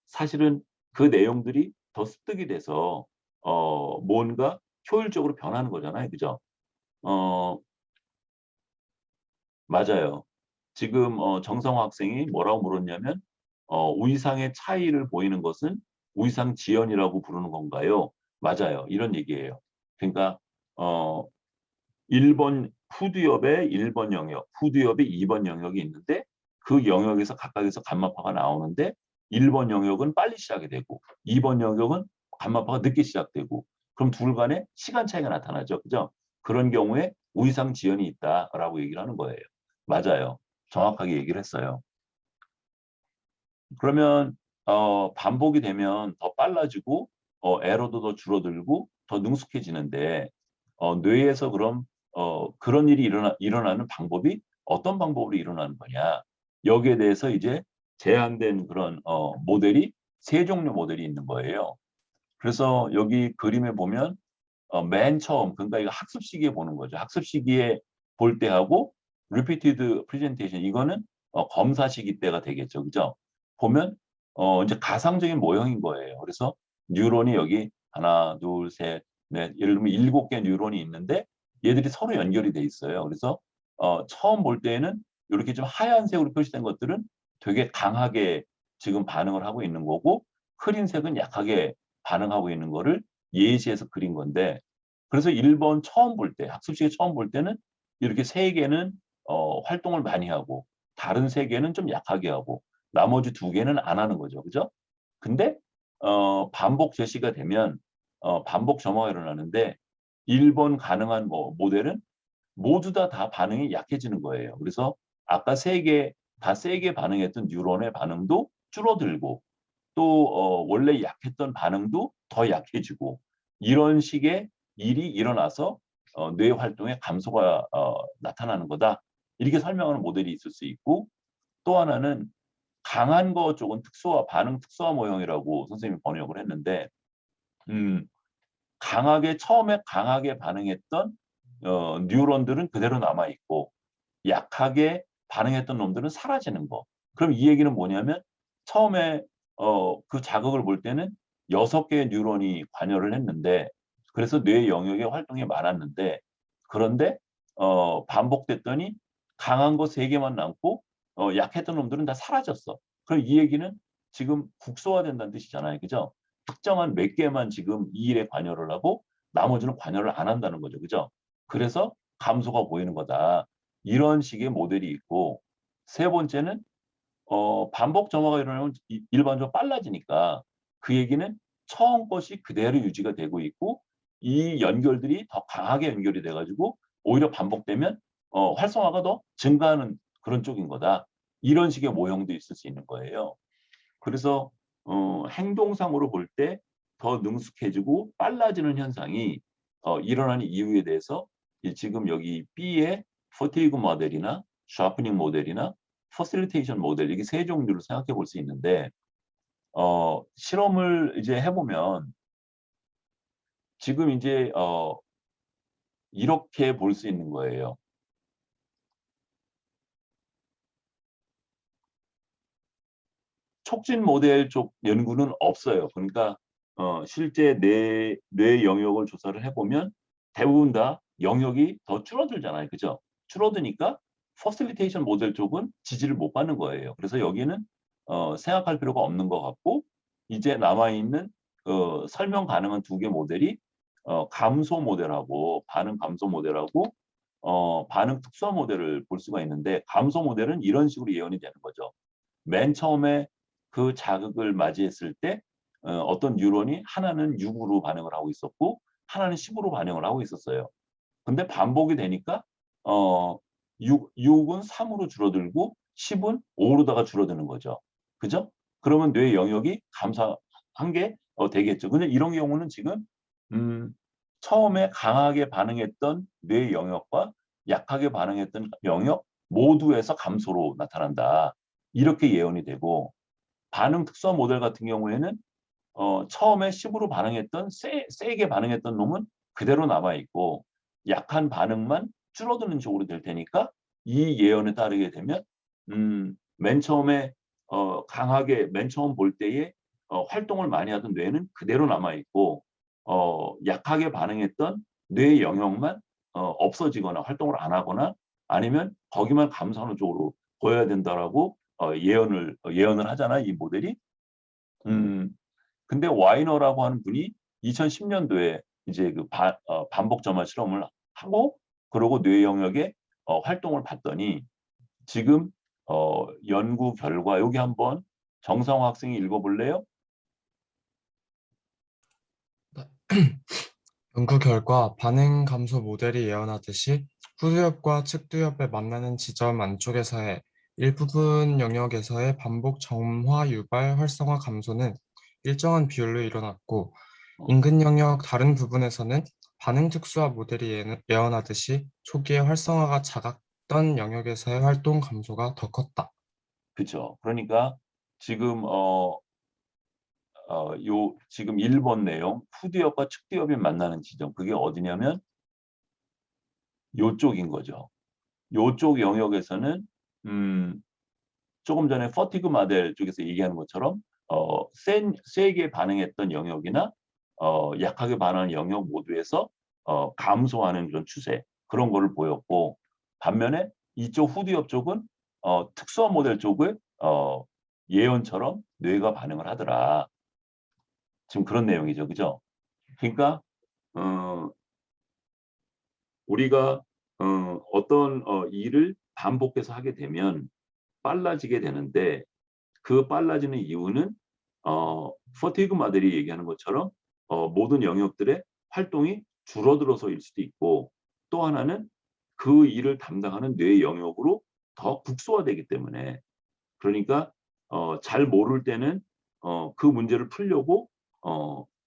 사실은 그 내용들이 더 습득이 돼서 뭔가 효율적으로 변하는 거잖아요. 그죠? 맞아요. 지금 정성화 학생이 뭐라고 물었냐면 우이상의 차이를 보이는 것은 우이상 지연이라고 부르는 건가요? 맞아요. 이런 얘기예요. 그러니까 어 1번 푸드엽의 1번 영역, 푸드엽의 2번 영역이 있는데 그 영역에서 각각에서 감마파가 나오는데 1번 영역은 빨리 시작이 되고 2번 영역은 감마파가 늦게 시작되고 그럼 둘 간에 시간 차이가 나타나죠. 그죠? 그런 경우에 우이상 지연이 있다라고 얘기를 하는 거예요. 맞아요. 정확하게 얘기를 했어요. 그러면 반복이 되면 더 빨라지고 에러도 더 줄어들고 더 능숙해지는데 뇌에서 그럼 그런 일이 일어나는 방법이 어떤 방법으로 일어나는 거냐. 여기에 대해서 이제 제한된 그런 모델이 세 종류 모델이 있는 거예요. 그래서 여기 그림에 보면 맨 처음 그러니까 이거 학습 시기에 보는 거죠. 학습 시기에 볼 때하고 repeated presentation 이거는 검사 시기 때가 되겠죠. 그죠? 보면 이제 가상적인 모형인 거예요. 그래서 뉴런이 여기 하나, 둘, 셋, 넷, 예를 들면 7개 뉴런이 있는데 얘들이 서로 연결이 돼 있어요. 그래서 처음 볼 때에는 이렇게 좀 하얀색으로 표시된 것들은 되게 강하게 지금 반응을 하고 있는 거고 흐린 색은 약하게 반응하고 있는 거를 예시해서 그린 건데 그래서 1번 처음 볼 때, 학습 시기에 처음 볼 때는 이렇게 3개는 활동을 많이 하고 다른 3개는 좀 약하게 하고 나머지 2개는 안 하는 거죠. 그죠? 근데 반복 제시가 되면 반복 점화가 일어나는데 1번 가능한 모델은 모두 다 반응이 약해지는 거예요. 그래서 아까 3개 다 세게 반응했던 뉴런의 반응도 줄어들고 또 원래 약했던 반응도 더 약해지고 이런 식의 일이 일어나서 뇌 활동의 감소가 나타나는 거다. 이렇게 설명하는 모델이 있을 수 있고 또 하나는 강한 거 쪽은 특수화, 반응 특수화 모형이라고 선생님이 번역을 했는데 처음에 강하게 반응했던 뉴런들은 그대로 남아 있고 약하게 반응했던 놈들은 사라지는 거. 그럼 이 얘기는 뭐냐면 처음에 그 자극을 볼 때는 6개의 뉴런이 관여를 했는데 그래서 뇌 영역의 활동이 많았는데 그런데 반복됐더니 강한 거 3개만 남고 약했던 놈들은 다 사라졌어. 그럼 이 얘기는 지금 국소화된다는 뜻이잖아요. 그죠? 특정한 몇 개만 지금 이 일에 관여를 하고 나머지는 관여를 안 한다는 거죠. 그죠? 그래서 감소가 보이는 거다. 이런 식의 모델이 있고 세 번째는 반복 점화가 일어나면 일반적으로 빨라지니까 그 얘기는 처음 것이 그대로 유지가 되고 있고 이 연결들이 더 강하게 연결이 돼가지고 오히려 반복되면 활성화가 더 증가하는 그런 쪽인 거다. 이런 식의 모형도 있을 수 있는 거예요. 그래서 행동상으로 볼 때 더 능숙해지고 빨라지는 현상이 일어나는 이유에 대해서 지금 여기 B의 fatigue 모델이나 sharpening 모델이나 facilitation 모델 이게 세 종류를 생각해 볼 수 있는데 실험을 이제 해보면 지금 이제 이렇게 볼 수 있는 거예요. 촉진 모델 쪽 연구는 없어요. 그러니까 실제 뇌 영역을 조사를 해보면 대부분 다 영역이 더 줄어들잖아요. 그죠? 줄어드니까 퍼실리테이션 모델 쪽은 지지를 못 받는 거예요. 그래서 여기는 생각할 필요가 없는 것 같고 이제 남아있는 설명 가능한 2개 모델이 감소 모델하고 반응 감소 모델하고 반응 특수화 모델을 볼 수가 있는데 감소 모델은 이런 식으로 예언이 되는 거죠. 맨 처음에 그 자극을 맞이했을 때 어떤 뉴런이 하나는 6으로 반응을 하고 있었고 하나는 10으로 반응을 하고 있었어요. 근데 반복이 되니까 6은 3으로 줄어들고 10은 5로다가 줄어드는 거죠. 그죠? 그러면 뇌 영역이 감소한 게 되겠죠. 근데 이런 경우는 지금 처음에 강하게 반응했던 뇌 영역과 약하게 반응했던 영역 모두에서 감소로 나타난다. 이렇게 예언이 되고 반응 특수화 모델 같은 경우에는 처음에 10으로 반응했던 세게 반응했던 놈은 그대로 남아있고 약한 반응만 줄어드는 쪽으로 될 테니까 이 예언에 따르게 되면 맨 처음에 강하게 맨 처음 볼 때에 활동을 많이 하던 뇌는 그대로 남아 있고 약하게 반응했던 뇌의 영역만 없어지거나 활동을 안 하거나 아니면 거기만 감소하는 쪽으로 보여야 된다라고 예언을 하잖아, 이 모델이. 근데 와이너라고 하는 분이 2010년도에 이제 그 반복 점화 실험을 하고 그러고 뇌 영역의 활동을 봤더니 지금 연구 결과 여기 한번 정상화 학생이 읽어볼래요? 연구 결과 반응 감소 모델이 예언하듯이 후두엽과 측두엽의 만나는 지점 안쪽에서의 일부분 영역에서의 반복 점화 유발 활성화 감소는 일정한 비율로 일어났고 인근 영역 다른 부분에서는 반응 특수화 모델이 예언하듯이 초기에 활성화가 작았던 영역에서의 활동 감소가 더 컸다. 그렇죠. 그러니까 지금 지금 1번 내용 후두엽과 측두엽이 만나는 지점 그게 어디냐면 요쪽인 거죠. 요쪽 영역에서는 조금 전에 퍼티그 모델 쪽에서 얘기하는 것처럼 세게 반응했던 영역이나 약하게 반응하는 영역 모두에서 감소하는 그런 추세 그런 거를 보였고 반면에 이쪽 후두엽 쪽은 특수화 모델 쪽을 예언처럼 뇌가 반응을 하더라. 지금 그런 내용이죠, 그죠? 그러니까 우리가 어떤 일을 반복해서 하게 되면 빨라지게 되는데 그 빨라지는 이유는 퍼티그 모델이 얘기하는 것처럼 모든 영역들의 활동이 줄어들어서일 수도 있고 또 하나는 그 일을 담당하는 뇌 영역으로 더 국소화되기 때문에 그러니까 잘 모를 때는 그 문제를 풀려고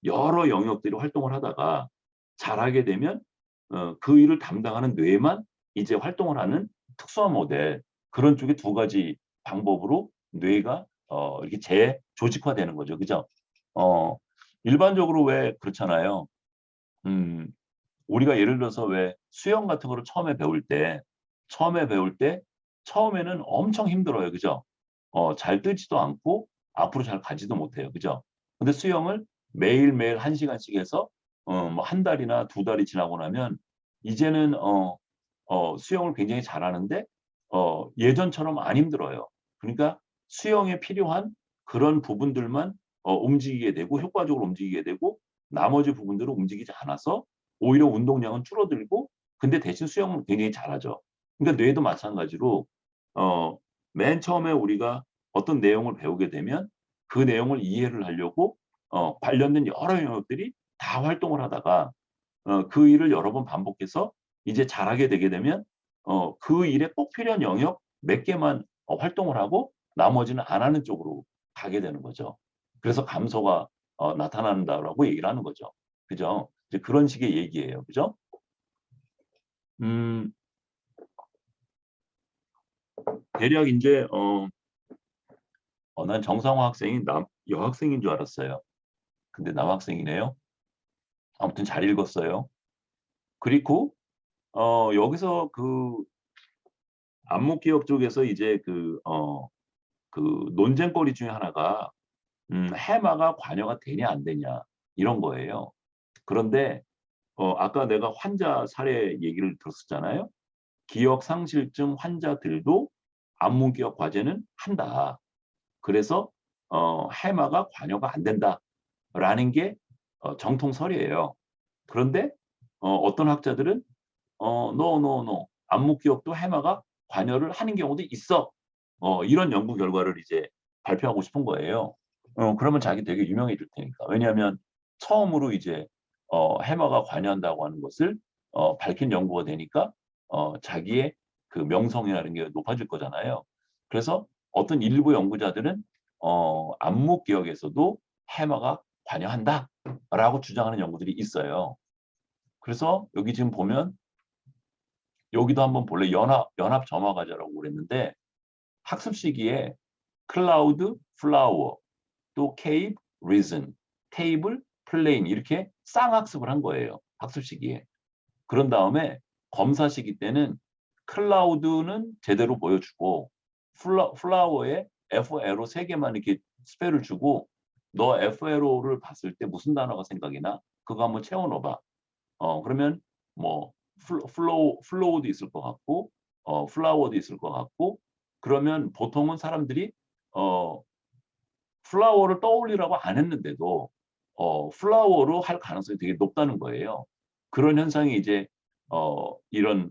여러 영역들이 활동을 하다가 잘하게 되면 그 일을 담당하는 뇌만 이제 활동을 하는 특수화 모델 그런 쪽의 두 가지 방법으로 뇌가 이렇게 재조직화되는 거죠. 그죠? 일반적으로 왜 그렇잖아요. 우리가 예를 들어서 왜 수영 같은 거를 처음에 배울 때 처음에는 엄청 힘들어요. 그죠? 잘 뜨지도 않고 앞으로 잘 가지도 못해요. 그죠? 근데 수영을 매일매일 1시간씩 해서 뭐 한 달이나 2달이 지나고 나면 이제는 수영을 굉장히 잘하는데 예전처럼 안 힘들어요. 그러니까 수영에 필요한 그런 부분들만 움직이게 되고 효과적으로 움직이게 되고 나머지 부분들은 움직이지 않아서 오히려 운동량은 줄어들고 근데 대신 수영은 굉장히 잘하죠. 그러니까 뇌도 마찬가지로 맨 처음에 우리가 어떤 내용을 배우게 되면 그 내용을 이해를 하려고 관련된 여러 영역들이 다 활동을 하다가 그 일을 여러 번 반복해서 이제 잘하게 되게 되면 그 일에 꼭 필요한 영역 몇 개만 활동을 하고 나머지는 안 하는 쪽으로 가게 되는 거죠. 그래서 감소가 나타난다라고 얘기를 하는 거죠. 그죠? 이제 그런 식의 얘기예요. 그죠? 대략 이제 난 정상화 학생이 여학생인 줄 알았어요. 근데 남학생이네요. 아무튼 잘 읽었어요. 그리고 여기서 그 안목기억 쪽에서 이제 그 논쟁거리 중에 하나가 해마가 관여가 되냐 안 되냐 이런 거예요. 그런데 아까 내가 환자 사례 얘기를 들었었잖아요. 기억상실증 환자들도 안목기억 과제는 한다. 그래서 해마가 관여가 안 된다라는 게 정통설이에요. 그런데 어떤 학자들은 no. 안목기억도 해마가 관여를 하는 경우도 있어. 이런 연구 결과를 이제 발표하고 싶은 거예요. 그러면 자기 되게 유명해질 테니까. 왜냐하면 처음으로 이제 해마가 관여한다고 하는 것을 밝힌 연구가 되니까 자기의 그 명성이라는 게 높아질 거잖아요. 그래서 어떤 일부 연구자들은 안목 기억에서도 해마가 관여한다라고 주장하는 연구들이 있어요. 그래서 여기 지금 보면 여기도 한번 볼래 연합 점화 과제라고 그랬는데 학습 시기에 클라우드, 플라워, 또 케이브, 리즌, 테이블, 플레인 이렇게 쌍학습을 한 거예요. 학습 시기에. 그런 다음에 검사 시기 때는 클라우드는 제대로 보여주고 플라워에 F, L로 3개만 이렇게 스펠을 주고 너 FLO를 봤을 때 무슨 단어가 생각이 나? 그거 한번 채워 넣어봐. 그러면 뭐 플로우도 있을 것 같고 플라워도 있을 것 같고 그러면 보통은 사람들이 플라워를 떠올리라고 안 했는데도 플라워로 할 가능성이 되게 높다는 거예요. 그런 현상이 이제 이런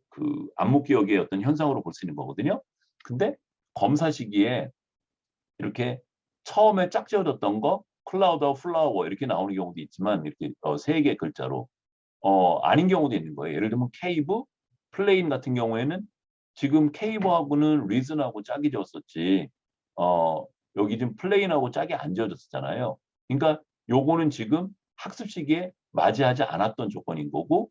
그 암묵기억의 어떤 현상으로 볼 수 있는 거거든요. 근데 검사 시기에 이렇게 처음에 짝지어졌던 거 클라우드와 플라워 이렇게 나오는 경우도 있지만 이렇게 세 개 글자로 아닌 경우도 있는 거예요. 예를 들면 케이브, 플레인 같은 경우에는 지금 케이브하고는 리즌하고 짝이 지었었지 여기 지금 플레인하고 짝이 안 지어졌잖아요. 그러니까 요거는 지금 학습 시기에 맞이하지 않았던 조건인 거고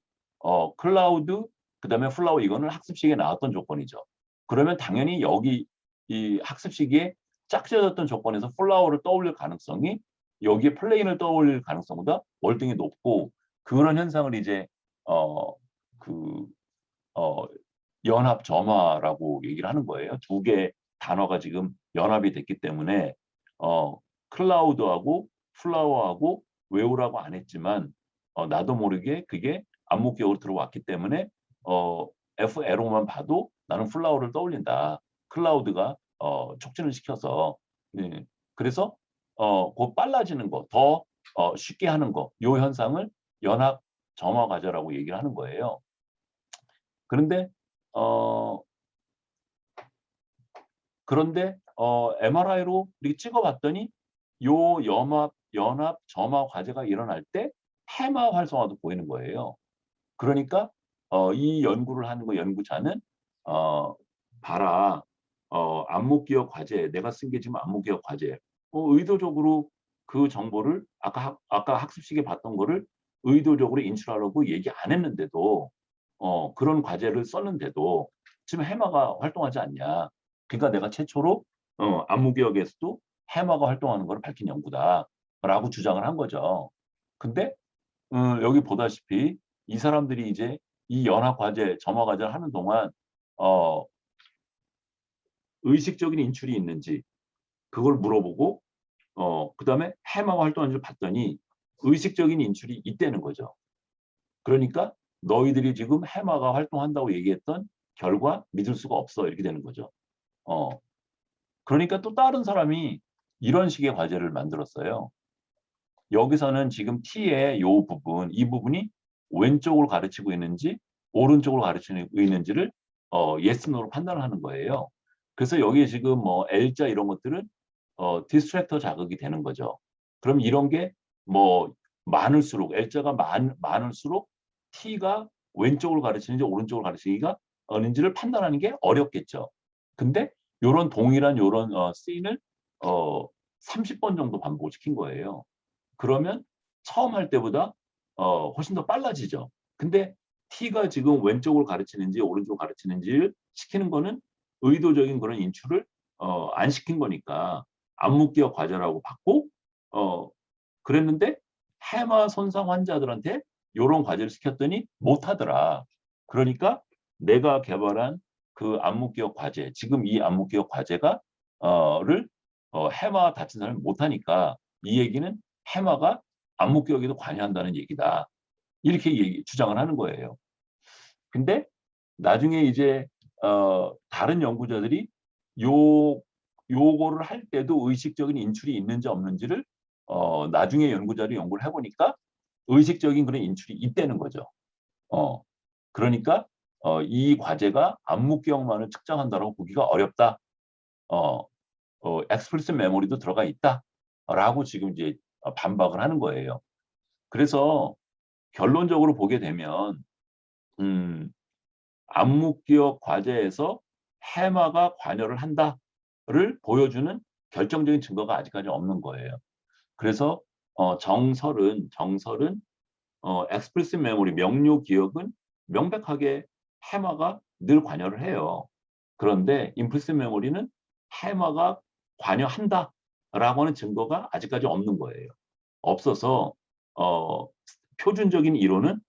클라우드 그다음에 플라워 이거는 학습 시기에 나왔던 조건이죠. 그러면 당연히 여기 이 학습 시기에 짝지어졌던 조건에서 플라워를 떠올릴 가능성이 여기에 플레인을 떠올릴 가능성보다 월등히 높고 그런 현상을 이제 연합 점화라고 얘기를 하는 거예요. 두 개 단어가 지금 연합이 됐기 때문에 클라우드하고 플라워하고 외우라고 안 했지만 나도 모르게 그게 암묵기억으로 들어왔기 때문에 FLO만 봐도 나는 플라워를 떠올린다. 클라우드가 촉진을 시켜서 그래서 그 빨라지는 거, 더 쉽게 하는 거, 요 현상을 연합 점화 과제라고 얘기를 하는 거예요. 그런데 MRI로 이렇게 찍어봤더니 요 연합 점화 과제가 일어날 때 해마 활성화도 보이는 거예요. 그러니까 이 연구를 하는 거 연구자는 봐라 암묵기억 과제 내가 쓴 게 지금 암묵기억 과제 의도적으로 그 정보를 아까 학습 시기에 봤던 거를 의도적으로 인출하려고 얘기 안 했는데도 그런 과제를 썼는데도 지금 해마가 활동하지 않냐. 그러니까 내가 최초로 암묵기억에서도 해마가 활동하는 걸 밝힌 연구다라고 주장을 한 거죠. 근데 여기 보다시피 이 사람들이 이제 이 연합 과제, 점화 과제를 하는 동안 의식적인 인출이 있는지 그걸 물어보고 그다음에 해마가 활동하는지 봤더니 의식적인 인출이 있다는 거죠. 그러니까 너희들이 지금 해마가 활동한다고 얘기했던 결과 믿을 수가 없어 이렇게 되는 거죠. 그러니까 또 다른 사람이 이런 식의 과제를 만들었어요. 여기서는 지금 T의 요 부분, 이 부분이 왼쪽을 가르치고 있는지 오른쪽을 가르치고 있는지를 yes, no로 판단을 하는 거예요. 그래서 여기에 지금 뭐 L자 이런 것들은 디스트랙터 자극이 되는 거죠. 그럼 이런 게 뭐 많을수록 L자가 많을수록 T가 왼쪽을 가르치는지 오른쪽을 가르치기가 어는지를 판단하는 게 어렵겠죠. 근데 요런 동일한 요런 씬을 30번 정도 반복을 시킨 거예요. 그러면 처음 할 때보다 훨씬 더 빨라지죠. 근데 T가 지금 왼쪽을 가르치는지 오른쪽을 가르치는지를 시키는 거는 의도적인 그런 인출을 안 시킨 거니까 암묵기억 과제라고 받고 그랬는데 해마 손상 환자들한테 이런 과제를 시켰더니 못하더라. 그러니까 내가 개발한 그 암묵기억 과제, 지금 이 암묵기억 과제가 해마 다친 사람이 못하니까 이 얘기는 해마가 암묵기억에도 관여한다는 얘기다. 이렇게 주장을 하는 거예요. 근데 나중에 이제 다른 연구자들이 요거를 할 때도 의식적인 인출이 있는지 없는지를 나중에 연구자들이 연구를 해보니까 의식적인 그런 인출이 있다는 거죠. 그러니까 이 과제가 암묵기억만을 측정한다고 보기가 어렵다. explicit memory도 들어가 있다라고 지금 이제 반박을 하는 거예요. 그래서 결론적으로 보게 되면 암묵기억 과제에서 해마가 관여를 한다를 보여주는 결정적인 증거가 아직까지 없는 거예요. 그래서 정설은 explicit memory, 명료 기억은 명백하게 해마가 늘 관여를 해요. 그런데 implicit memory는 해마가 관여한다라고 하는 증거가 아직까지 없는 거예요. 없어서 표준적인 이론은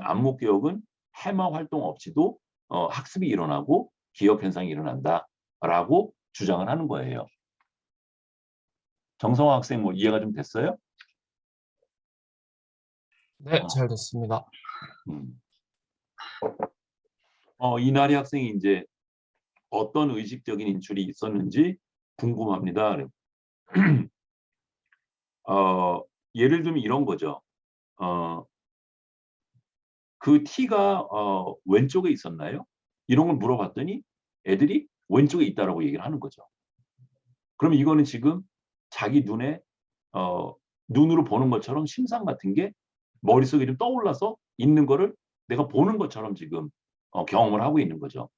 암묵기억은 해마 활동 없이도 학습이 일어나고 기억 현상이 일어난다라고 주장을 하는 거예요. 정성화 학생 뭐 이해가 좀 됐어요? 네, 어. 잘 됐습니다. 음. 이나리 학생이 이제 어떤 의식적인 인출이 있었는지 궁금합니다. 예를 들면 이런 거죠. 그 T가 왼쪽에 있었나요? 이런 걸 물어봤더니 애들이 왼쪽에 있다라고 얘기를 하는 거죠. 그럼 이거는 지금 자기 눈에 눈으로 보는 것처럼 심상 같은 게 머릿속에 좀 떠올라서 있는 거를 내가 보는 것처럼 지금 경험을 하고 있는 거죠.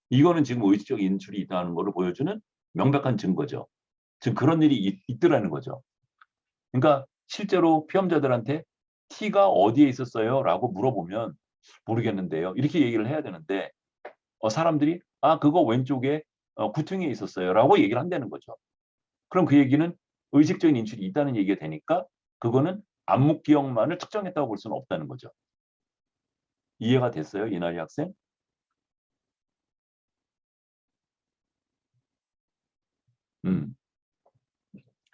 이거는 지금 의식적 인출이 있다는 것을 보여주는 명백한 증거죠. 지금 그런 일이 있더라는 거죠. 그러니까 실제로 피험자들한테 T가 어디에 있었어요? 라고 물어보면 모르겠는데요. 이렇게 얘기를 해야 되는데 사람들이 그거 왼쪽에 구퉁이에 있었어요. 라고 얘기를 한다는 거죠. 그럼 그 얘기는 의식적인 인출이 있다는 얘기가 되니까 그거는 안목 기억만을 측정했다고 볼 수는 없다는 거죠. 이해가 됐어요? 이나리 학생?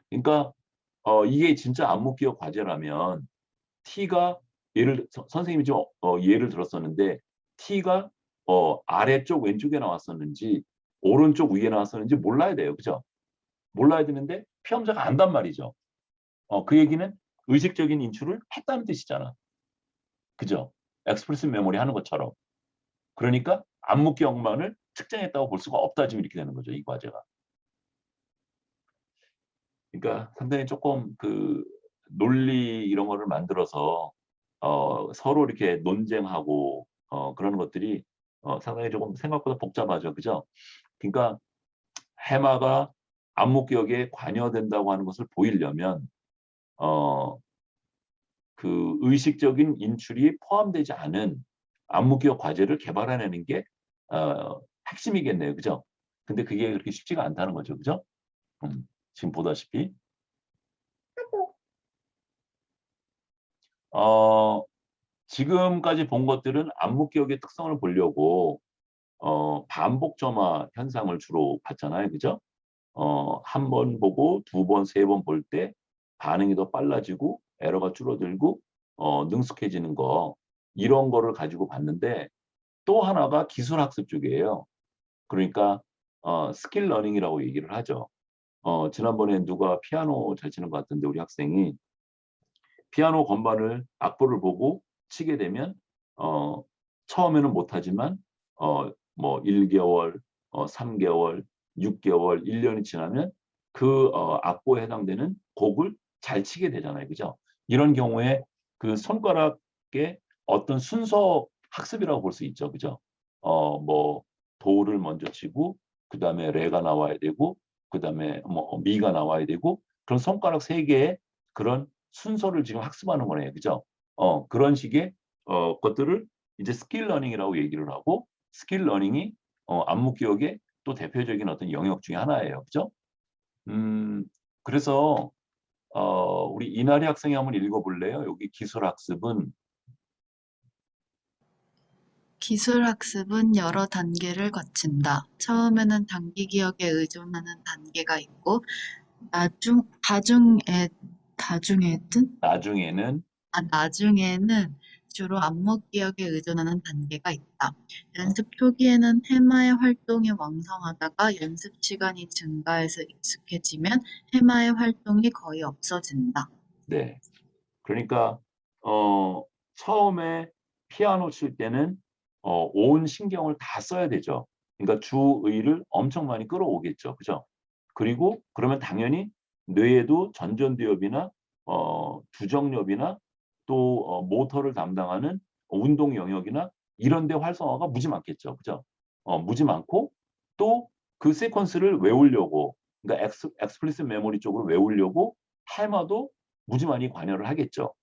그러니까 이게 진짜 안목 기억 과제라면 T가 선생님이 좀 예를 들었었는데 T가 아래쪽 왼쪽에 나왔었는지 오른쪽 위에 나왔었는지 몰라야 돼요. 그죠? 몰라야 되는데 피험자가 안단 말이죠. 그 얘기는 의식적인 인출을 했다는 뜻이잖아. 그죠? 엑스프레시브 메모리 하는 것처럼. 그러니까 안목 기억만을 측정했다고 볼 수가 없다. 지금 이렇게 되는 거죠. 이 과제가. 그러니까 상당히 조금 그 논리 이런 거를 만들어서 서로 이렇게 논쟁하고 그러는 것들이 상당히 조금 생각보다 복잡하죠. 그죠? 그러니까 해마가 안목 기억에 관여된다고 하는 것을 보이려면 그 의식적인 인출이 포함되지 않은 안목 기억 과제를 개발해내는 게 핵심이겠네요. 그죠? 근데 그게 그렇게 쉽지가 않다는 거죠. 그죠? 지금 보다시피 지금까지 본 것들은 안목 기억의 특성을 보려고 반복 점화 현상을 주로 봤잖아요. 그죠? 한 번 보고 두 번, 세 번 볼 때 반응이 더 빨라지고 에러가 줄어들고 능숙해지는 거 이런 거를 가지고 봤는데 또 하나가 기술 학습 쪽이에요. 그러니까 스킬 러닝이라고 얘기를 하죠. 지난번에 누가 피아노 잘 치는 것 같은데 우리 학생이 피아노 건반을 악보를 보고 치게 되면 처음에는 못하지만 뭐 1개월, 3개월, 6개월, 1년이 지나면 그 악보에 해당되는 곡을 잘 치게 되잖아요. 그죠? 이런 경우에 그 손가락의 어떤 순서 학습이라고 볼 수 있죠. 그죠? 뭐 도를 먼저 치고 그다음에 레가 나와야 되고 그다음에 뭐 미가 나와야 되고 그런 손가락 세 개의 그런 순서를 지금 학습하는 거네요. 그죠? 그런 식의 것들을 이제 스킬 러닝이라고 얘기를 하고 스킬 러닝이 안목 기억의 또 대표적인 어떤 영역 중에 하나예요. 그죠? 그래서 우리 이나리 학생이 한번 읽어볼래요? 여기 기술 학습은 기술학습은 여러 단계를 거친다. 처음에는 단기 기억에 의존하는 단계가 있고, 나중에는 나중에는 주로 안목 기억에 의존하는 단계가 있다. 연습 초기에는 해마의 활동이 왕성하다가 연습 시간이 증가해서 익숙해지면 해마의 활동이 거의 없어진다. 네. 그러니까 처음에 피아노 칠 때는 온 신경을 다 써야 되죠. 그러니까 주의를 엄청 많이 끌어오겠죠. 그죠? 그리고 그러면 당연히 뇌에도 전전두엽이나 두정엽이나 또 모터를 담당하는 운동 영역이나 이런 데 활성화가 무지 많겠죠. 그죠? 무지 많고 또 그 세퀀스를 외우려고 그러니까 엑스플리시트 메모리 쪽으로 외우려고 해마도 무지 많이 관여를 하겠죠.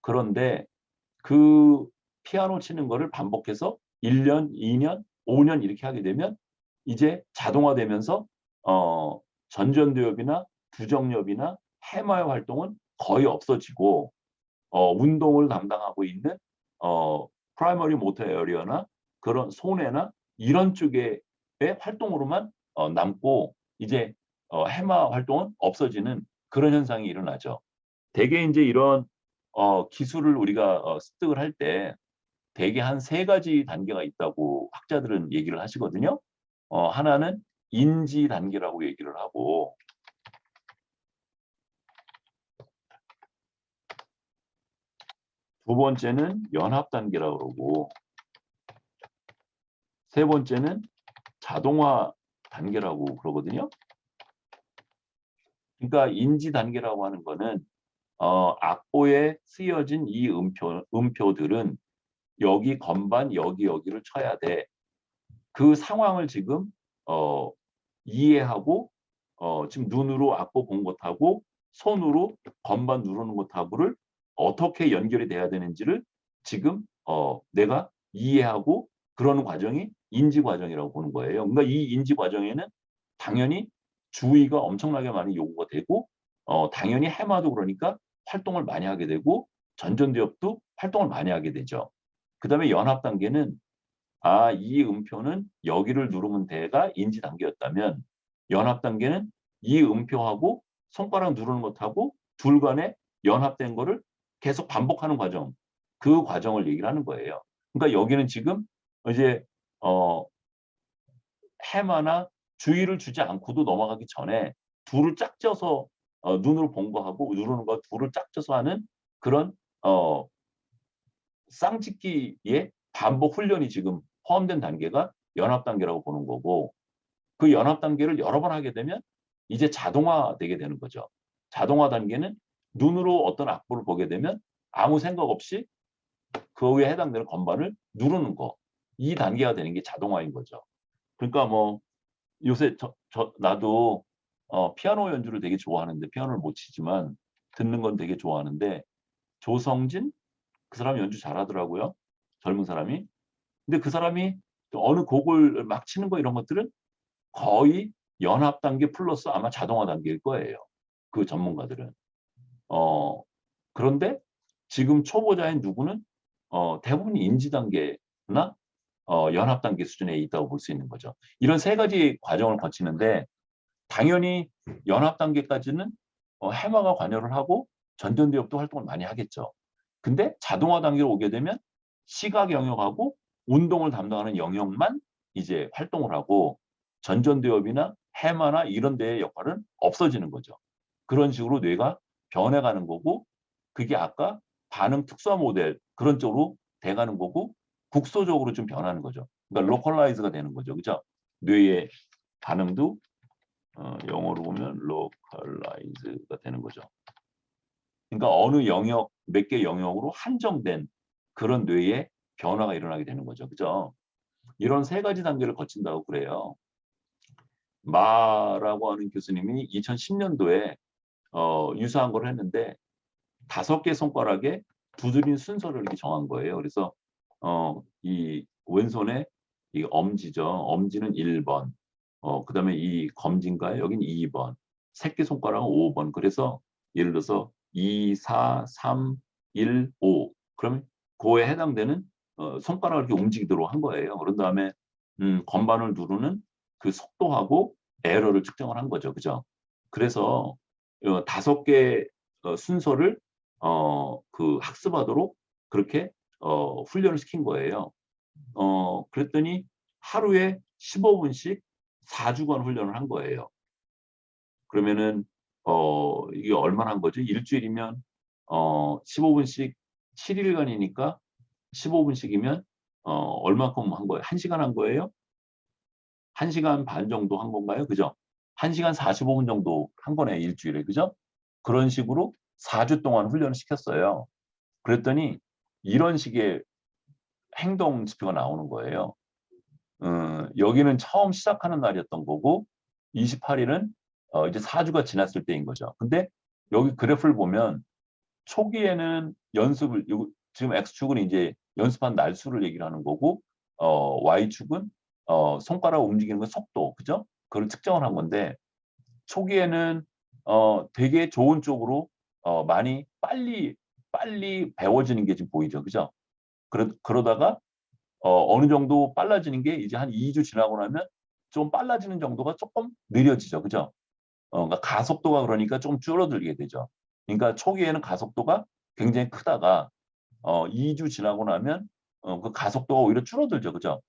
그런데 그 피아노 치는 거를 반복해서 1년, 2년, 5년 이렇게 하게 되면 이제 자동화되면서 전전두엽이나 부정엽이나 해마의 활동은 거의 없어지고 운동을 담당하고 있는 프라이머리 모터 에어리어나 그런 손해나 이런 쪽의 활동으로만 남고 이제 해마 활동은 없어지는 그런 현상이 일어나죠. 대개 이제 이런 기술을 우리가 습득을 할 때 대개 한 3가지 단계가 있다고 학자들은 얘기를 하시거든요. 하나는 인지 단계라고 얘기를 하고, 두 번째는 연합 단계라고 그러고, 세 번째는 자동화 단계라고 그러거든요. 그러니까 인지 단계라고 하는 거는 악보에 쓰여진 이 음표들은 여기 건반 여기를 쳐야 돼. 그 상황을 지금 이해하고 지금 눈으로 악보 본 것하고 손으로 건반 누르는 것하고를 어떻게 연결이 돼야 되는지를 지금 내가 이해하고 그러는 과정이 인지 과정이라고 보는 거예요. 그러니까 이 인지 과정에는 당연히 주의가 엄청나게 많이 요구가 되고 당연히 해마도 그러니까 활동을 많이 하게 되고 전전두엽도 활동을 많이 하게 되죠. 그 다음에 연합 단계는 이 음표는 여기를 누르면 돼가 인지 단계였다면 연합 단계는 이 음표하고 손가락 누르는 것하고 둘 간에 연합된 거를 계속 반복하는 과정, 그 과정을 얘기를 하는 거예요. 그러니까 여기는 지금 이제 해마나 주의를 주지 않고도 넘어가기 전에 둘을 짝져서 눈으로 본 거하고 누르는 거 둘을 짝져서 하는 그런 쌍짓기의 반복 훈련이 지금 포함된 단계가 연합 단계라고 보는 거고, 그 연합 단계를 여러 번 하게 되면 이제 자동화되게 되는 거죠. 자동화 단계는 눈으로 어떤 악보를 보게 되면 아무 생각 없이 그에 해당되는 건반을 누르는 거, 이 단계가 되는 게 자동화인 거죠. 그러니까 뭐 요새 나도 피아노 연주를 되게 좋아하는데, 피아노를 못 치지만 듣는 건 되게 좋아하는데, 조성진 그 사람 연주 잘하더라고요. 젊은 사람이. 근데 그 사람이 어느 곡을 막 치는 거 이런 것들은 거의 연합 단계 플러스 아마 자동화 단계일 거예요. 그 전문가들은. 그런데 지금 초보자인 누구는 대부분 인지 단계나 연합 단계 수준에 있다고 볼 수 있는 거죠. 이런 3가지 과정을 거치는데 당연히 연합 단계까지는 해마가 관여를 하고 전전두엽도 활동을 많이 하겠죠. 근데 자동화 단계로 오게 되면 시각 영역하고 운동을 담당하는 영역만 이제 활동을 하고 전전두엽이나 해마나 이런 데의 역할은 없어지는 거죠. 그런 식으로 뇌가 변해가는 거고, 그게 아까 반응 특수화 모델 그런 쪽으로 돼가는 거고, 국소적으로 좀 변하는 거죠. 그러니까 로컬라이즈가 되는 거죠. 그죠? 뇌의 반응도 영어로 보면 로컬라이즈가 되는 거죠. 그러니까 어느 영역, 몇 개 영역으로 한정된 그런 뇌의 변화가 일어나게 되는 거죠. 그죠? 이런 3가지 단계를 거친다고 그래요. 마라고 하는 교수님이 2010년도에 유사한 걸 했는데 5개 손가락에 두드린 순서를 이렇게 정한 거예요. 그래서 이 왼손에 이 엄지죠. 엄지는 1번. 그다음에 이 검지인가요? 여긴 2번. 새끼 손가락은 5번. 그래서 예를 들어서 2, 4, 3, 1, 5. 그러면 그에 해당되는 손가락을 이렇게 움직이도록 한 거예요. 그런 다음에 건반을 누르는 그 속도하고 에러를 측정을 한 거죠. 그죠? 그래서 5개 순서를 그 학습하도록 그렇게 훈련을 시킨 거예요. 그랬더니 하루에 15분씩 4주간 훈련을 한 거예요. 그러면은 이게 얼마나 한 거죠? 일주일이면 15분씩 7일간이니까 15분씩이면 얼마큼 한 거예요? 1시간 한 거예요? 1시간 반 정도 한 건가요? 그죠? 1시간 45분 정도 한 거네, 일주일에. 그죠? 그런 식으로 4주 동안 훈련을 시켰어요. 그랬더니 이런 식의 행동 지표가 나오는 거예요. 여기는 처음 시작하는 날이었던 거고 28일은 이제 4주가 지났을 때인 거죠. 근데 여기 그래프를 보면 초기에는 연습을 지금 X축은 이제 연습한 날수를 얘기를 하는 거고 Y축은 손가락 움직이는 그 속도, 그죠? 그걸 측정을 한 건데 초기에는 되게 좋은 쪽으로 많이 빨리 배워지는 게 지금 보이죠, 그죠? 그러다가 어느 정도 빨라지는 게 이제 한 2주 지나고 나면 좀 빨라지는 정도가 조금 느려지죠, 그죠? 그러니까 가속도가 그러니까 좀 줄어들게 되죠. 그러니까 초기에는 가속도가 굉장히 크다가 2주 지나고 나면 그 가속도가 오히려 줄어들죠. 그죠?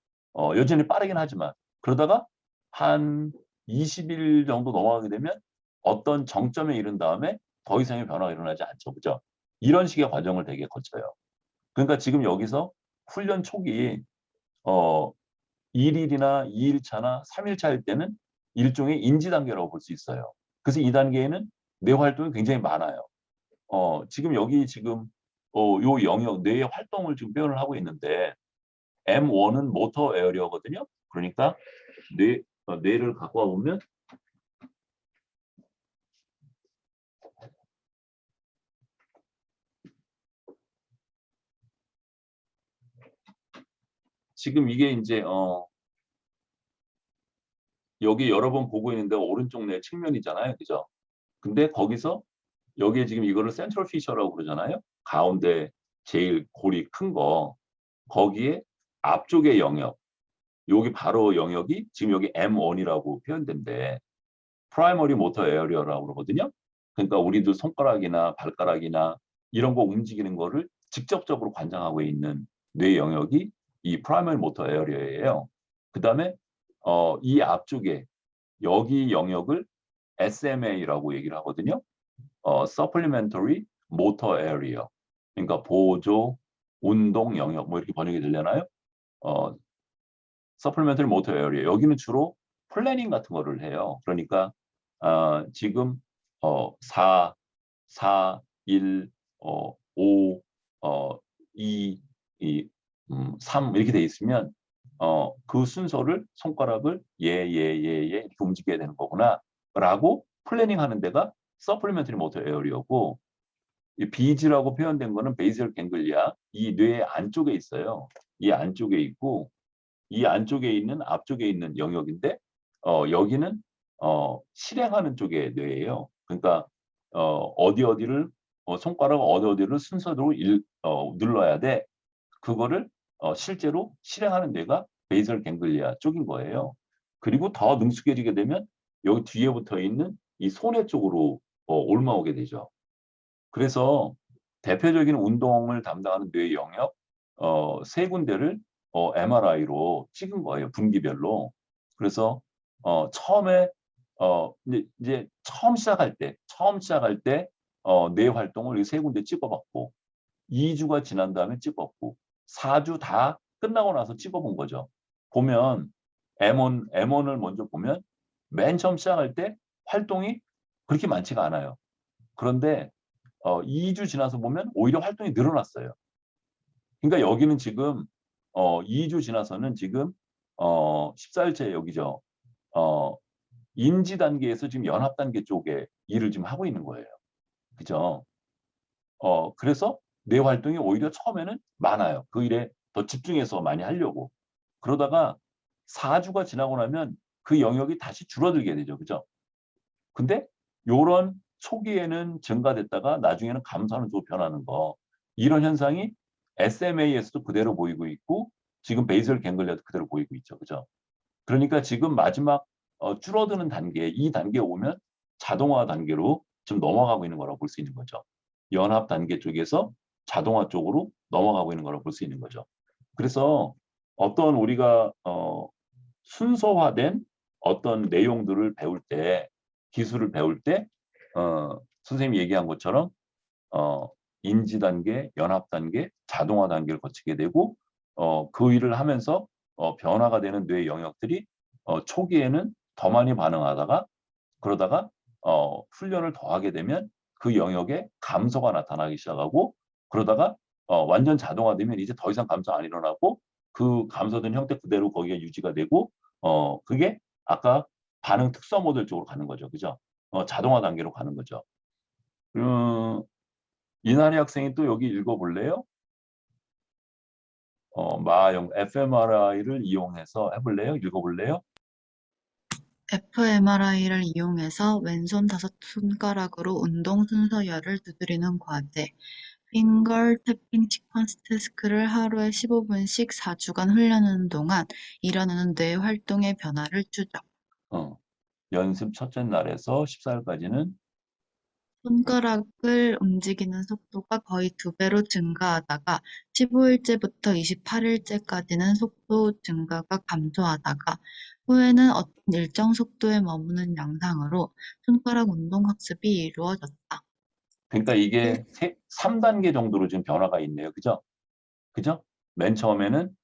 여전히 빠르긴 하지만 그러다가 한 20일 정도 넘어가게 되면 어떤 정점에 이른 다음에 더 이상의 변화가 일어나지 않죠. 그죠? 이런 식의 과정을 되게 거쳐요. 그러니까 지금 여기서 훈련 초기 1일이나 2일 차나 3일 차일 때는 일종의 인지 단계라고 볼 수 있어요. 그래서 이 단계에는 뇌 활동이 굉장히 많아요. 지금 여기 지금 요 영역 뇌의 활동을 지금 표현을 하고 있는데 M1은 모터 에어리어거든요. 그러니까 뇌를 갖고 와 보면 지금 이게 이제 여기 여러 번 보고 있는데 오른쪽 뇌 측면이잖아요. 그죠? 근데 거기서 여기에 지금 이거를 센트럴 피셔라고 그러잖아요. 가운데 제일 골이 큰 거. 거기에 앞쪽의 영역. 여기 바로 영역이 지금 여기 M1이라고 표현된대. 프라이머리 모터 에어리어라고 그러거든요. 그러니까 우리도 손가락이나 발가락이나 이런 거 움직이는 거를 직접적으로 관장하고 있는 뇌 영역이 이 프라이머리 모터 에어리어예요. 그다음에 이 앞쪽에 여기 영역을 SMA라고 얘기를 하거든요. Supplementary Motor Area. 그러니까 보조 운동 영역 뭐 이렇게 번역이 되려나요? Supplementary Motor Area. 여기는 주로 플래닝 같은 거를 해요. 그러니까 지금 4, 4, 1, 5, 2, 3 이렇게 돼 있으면 그 순서를 손가락을 이렇게 움직여야 되는 거구나라고 플래닝 하는 데가 서플리멘터리 모터 에어리어고 이 비즈라고 표현된 거는 베이셜 갱글리아 이 뇌 안쪽에 있어요. 이 안쪽에 있고 이 안쪽에 있는 앞쪽에 있는 영역인데 여기는 실행하는 쪽의 뇌예요. 그러니까 어디를 손가락 어디를 순서대로 눌러야 돼. 그거를 실제로 실행하는 뇌가 베이설 갱글리아 쪽인 거예요. 그리고 더 능숙해지게 되면 여기 뒤에 붙어 있는 이 손해 쪽으로 옮아오게 되죠. 그래서 대표적인 운동을 담당하는 뇌 영역 세 군데를 MRI로 찍은 거예요. 분기별로. 그래서 처음에 이제 처음 시작할 때 뇌 활동을 이 세 군데 찍어봤고 2주가 지난 다음에 찍었고 4주 다 끝나고 나서 찍어본 거죠. 보면 M1을 먼저 보면 맨 처음 시작할 때 활동이 그렇게 많지가 않아요. 그런데 2주 지나서 보면 오히려 활동이 늘어났어요. 그러니까 여기는 지금 2주 지나서는 지금 14일째 여기죠. 인지 단계에서 지금 연합 단계 쪽에 일을 지금 하고 있는 거예요. 그죠? 그래서 뇌 활동이 오히려 처음에는 많아요. 그 일에 더 집중해서 많이 하려고. 그러다가 4주가 지나고 나면 그 영역이 다시 줄어들게 되죠. 그죠? 근데 요런 초기에는 증가됐다가 나중에는 감소하는 쪽으로 변하는 거. 이런 현상이 SMA에서도 그대로 보이고 있고 지금 베이설 갱글리아도 그대로 보이고 있죠. 그죠? 그러니까 지금 마지막 줄어드는 단계, 이 단계에 오면 자동화 단계로 지금 넘어가고 있는 거라고 볼 수 있는 거죠. 연합 단계 쪽에서 자동화 쪽으로 넘어가고 있는 거라고 볼 수 있는 거죠. 그래서 어떤 우리가 순서화된 어떤 내용들을 배울 때, 기술을 배울 때 선생님이 얘기한 것처럼 인지 단계, 연합 단계, 자동화 단계를 거치게 되고 그 일을 하면서 변화가 되는 뇌 영역들이 초기에는 더 많이 반응하다가 그러다가 훈련을 더 하게 되면 그 영역에 감소가 나타나기 시작하고 그러다가 완전 자동화되면 이제 더 이상 감소 안 일어나고 그 감소된 형태 그대로 거기에 유지가 되고 그게 아까 반응 특성 모델 쪽으로 가는 거죠. 그죠? 자동화 단계로 가는 거죠. 이나리 학생이 또 여기 읽어볼래요? 마영 fMRI를 이용해서 해볼래요? 읽어볼래요? fMRI를 이용해서 왼손 5손가락으로 운동 순서열을 두드리는 과제, 핑거 태핑 시퀀스 태스크를 하루에 15분씩 4주간 훈련하는 동안 일어나는 뇌 활동의 변화를 추적. 연습 첫째 날에서 14일까지는 손가락을 움직이는 속도가 거의 2배로 증가하다가 15일째부터 28일째까지는 속도 증가가 감소하다가 후에는 어떤 일정 속도에 머무는 양상으로 손가락 운동 학습이 이루어졌다. 그러니까 이게 3단계 정도로 지금 변화가 있네요. 그죠? 그죠? 맨 처음에는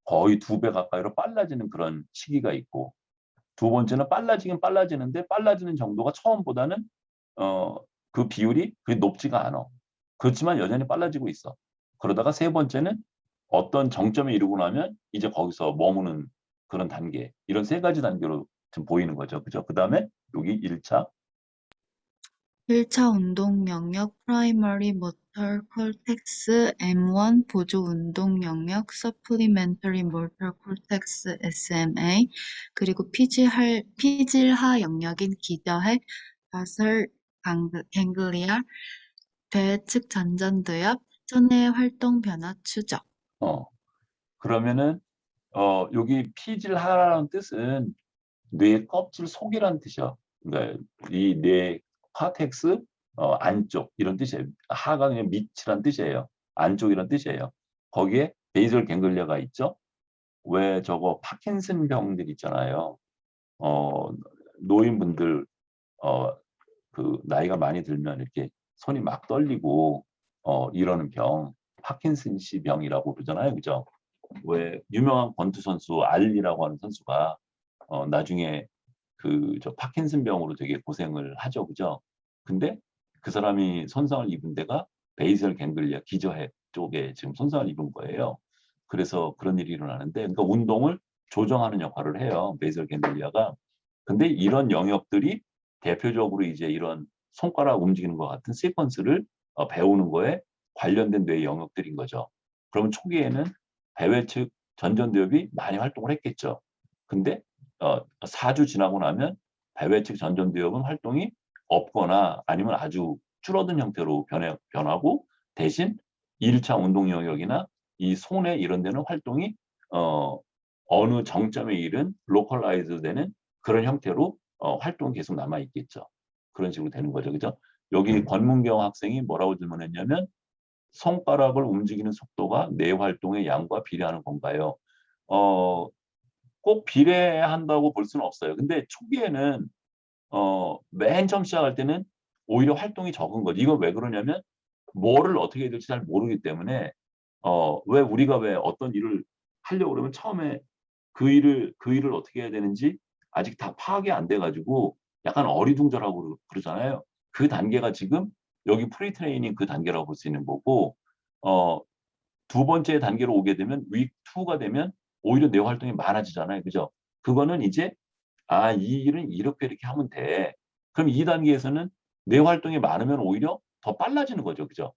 거의 2배 가까이로 빨라지는 그런 시기가 있고 두 번째는 빨라지긴 빨라지는데 빨라지는 정도가 처음보다는 그 비율이 그리 높지가 않아. 그렇지만 여전히 빨라지고 있어. 그러다가 세 번째는 어떤 정점에 이르고 나면 이제 거기서 머무는 그런 단계. 이런 세 가지 단계로 지금 보이는 거죠. 그죠? 그다음에 여기 1차 1차 운동 영역 Primary Motor Cortex M1 보조 운동 영역 Supplementary Motor Cortex SMA 그리고 피질하 영역인 기저핵 바설 갱글리아 배측 전전두엽 천의 활동 변화 추적 어 그러면은 여기 피질하라는 뜻은 뇌 껍질 속이라는 뜻이야. 그러니까 이 뇌 카텍스 안쪽 이런 뜻이에요. 하가 그냥 밑이란 뜻이에요. 안쪽이란 뜻이에요. 거기에 베이설 갱글리아가 있죠. 왜 저거 파킨슨 병들 있잖아요. 어, 노인분들 그 나이가 많이 들면 이렇게 손이 막 떨리고 이러는 병, 파킨슨씨 병이라고 그러잖아요. 그죠? 왜 유명한 권투 선수 알리라고 하는 선수가 나중에 그 저 파킨슨 병으로 되게 고생을 하죠. 그죠? 근데 그 사람이 손상을 입은 데가 베이설 갱글리아 기저핵 쪽에 지금 손상을 입은 거예요. 그래서 그런 일이 일어나는데 그러니까 운동을 조정하는 역할을 해요. 베이설 갱글리아가. 근데 이런 영역들이 대표적으로 이제 이런 손가락 움직이는 것 같은 시퀀스를 배우는 거에 관련된 뇌 영역들인 거죠. 그러면 초기에는 배외측 전전두엽이 많이 활동을 했겠죠. 근데 4주 지나고 나면 배외측 전전두엽은 활동이 없거나 아니면 아주 줄어든 형태로 변하고 대신 1차 운동 영역이나 이 손에 이런 데는 활동이 어느 정점에 이른 로컬라이즈 되는 그런 형태로 활동이 계속 남아 있겠죠. 그런 식으로 되는 거죠. 그죠? 여기 권문경 학생이 뭐라고 질문했냐면 손가락을 움직이는 속도가 뇌 활동의 양과 비례하는 건가요? 꼭 비례한다고 볼 수는 없어요. 근데 초기에는 맨 처음 시작할 때는 오히려 활동이 적은 거지. 이건 왜 그러냐면 뭐를 어떻게 해야 될지 잘 모르기 때문에 왜 우리가 왜 어떤 일을 하려고 그러면 처음에 그 일을 어떻게 해야 되는지 아직 다 파악이 안 돼 가지고 약간 어리둥절하고 그러잖아요. 그 단계가 지금 여기 프리 트레이닝 그 단계라고 볼 수 있는 거고 어 두 번째 단계로 오게 되면 위 2가 되면 오히려 뇌 활동이 많아지잖아요. 그죠? 그거는 이제 '아 이 일은 이렇게 하면 돼.' 그럼 2 단계에서는 뇌 활동이 많으면 오히려 더 빨라지는 거죠. 그죠?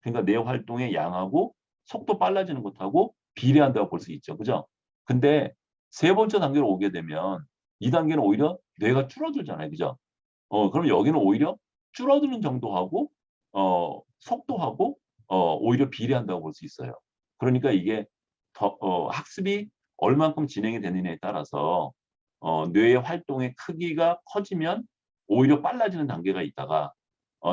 그러니까 뇌 활동의 양하고 속도 빨라지는 것하고 비례한다고 볼 수 있죠. 그죠? 근데 세 번째 단계로 오게 되면 2 단계는 오히려 뇌가 줄어들잖아요. 그죠? 그럼 여기는 오히려 줄어드는 정도하고 속도하고 오히려 비례한다고 볼 수 있어요. 그러니까 이게 더 학습이 얼만큼 진행이 되느냐에 따라서 뇌의 활동의 크기가 커지면 오히려 빨라지는 단계가 있다가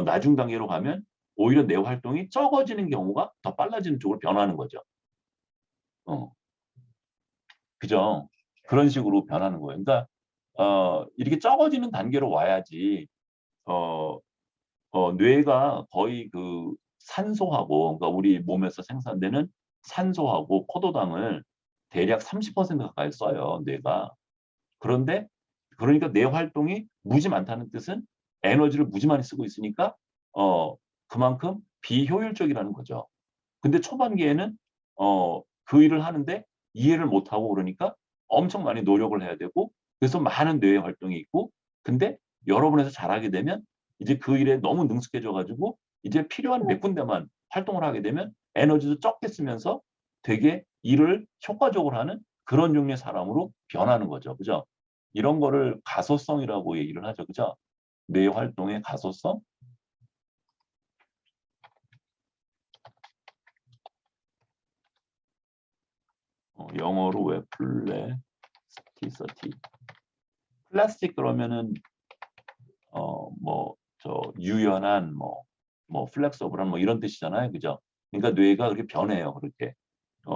나중 단계로 가면 오히려 뇌 활동이 적어지는 경우가 더 빨라지는 쪽으로 변하는 거죠. 어. 그죠? 그런 식으로 변하는 거예요. 그러니까 이렇게 적어지는 단계로 와야지 어 뇌가 거의 그 산소하고 그러니까 우리 몸에서 생산되는 산소하고 포도당을 대략 30% 가까이 써요, 뇌가. 그런데 그러니까 뇌 활동이 무지 많다는 뜻은 에너지를 무지 많이 쓰고 있으니까 그만큼 비효율적이라는 거죠. 근데 초반기에는 그 일을 하는데 이해를 못하고 그러니까 엄청 많이 노력을 해야 되고 그래서 많은 뇌의 활동이 있고 근데 여러 번 해서 잘하게 되면 이제 그 일에 너무 능숙해져 가지고 이제 필요한 몇 군데만 활동을 하게 되면 에너지도 적게 쓰면서 되게 일을 효과적으로 하는 그런 종류의 사람으로 변하는 거죠. 그죠? 이런 거를 가소성이라고 얘기를 하죠. 그죠? 뇌 활동의 가소성? 영어로 왜 플레스티서티. 플라스틱 그러면은 유연한 플렉서블한 이런 뜻이잖아요. 그죠? 그러니까 뇌가 그렇게 변해요. 그렇게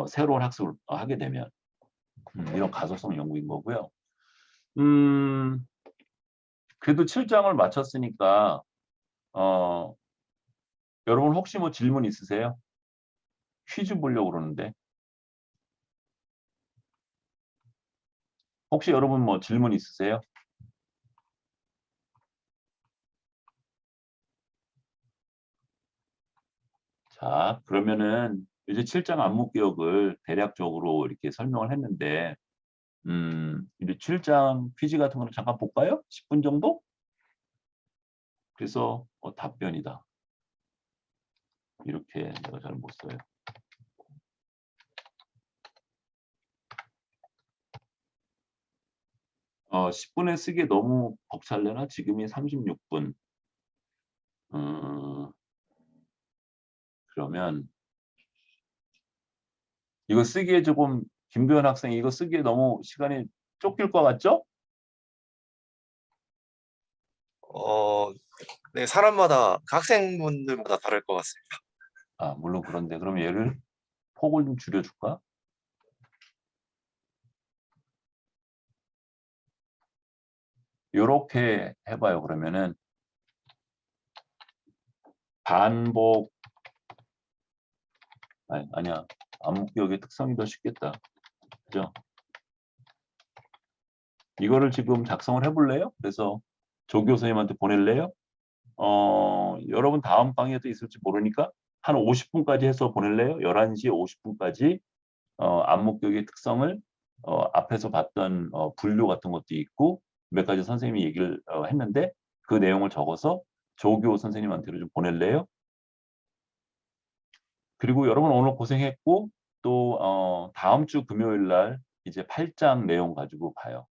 새로운 학습을 하게 되면 이런 가소성 연구인 거고요. 그래도 7장을 마쳤으니까 여러분 혹시 질문 있으세요? 퀴즈 보려고 그러는데 혹시 여러분 질문 있으세요? 자, 그러면은 이제 7장 안목기억을 대략적으로 이렇게 설명을 했는데 이제 7장 퀴즈 같은 거는 잠깐 볼까요? 10분 정도? 그래서 답변이다. 이렇게 내가 잘 못 써요. 10분에 쓰기에 너무 벅찰려나? 지금이 36분. 그러면 이거 쓰기에 조금 김도현 학생이 이거 쓰기에 너무 시간이 쫓길 것 같죠? 네, 사람마다 그 학생분들마다 다를 것 같습니다. 아, 물론 그런데 그럼 얘를 폭을 좀 줄여줄까? 요렇게 해봐요. 그러면은 반복 아니야. 암묵기억의 특성이 더 쉽겠다. 그죠? 이거를 지금 작성을 해볼래요? 그래서 조교 선생님한테 보낼래요? 여러분 다음 강의에도 있을지 모르니까 한 50분까지 해서 보낼래요? 11시 50분까지 암묵기억의 특성을 앞에서 봤던 분류 같은 것도 있고 몇 가지 선생님이 얘기를 했는데 그 내용을 적어서 조교 선생님한테로 좀 보낼래요? 그리고 여러분 오늘 고생했고 또 다음 주 금요일 날 이제 8장 내용 가지고 봐요.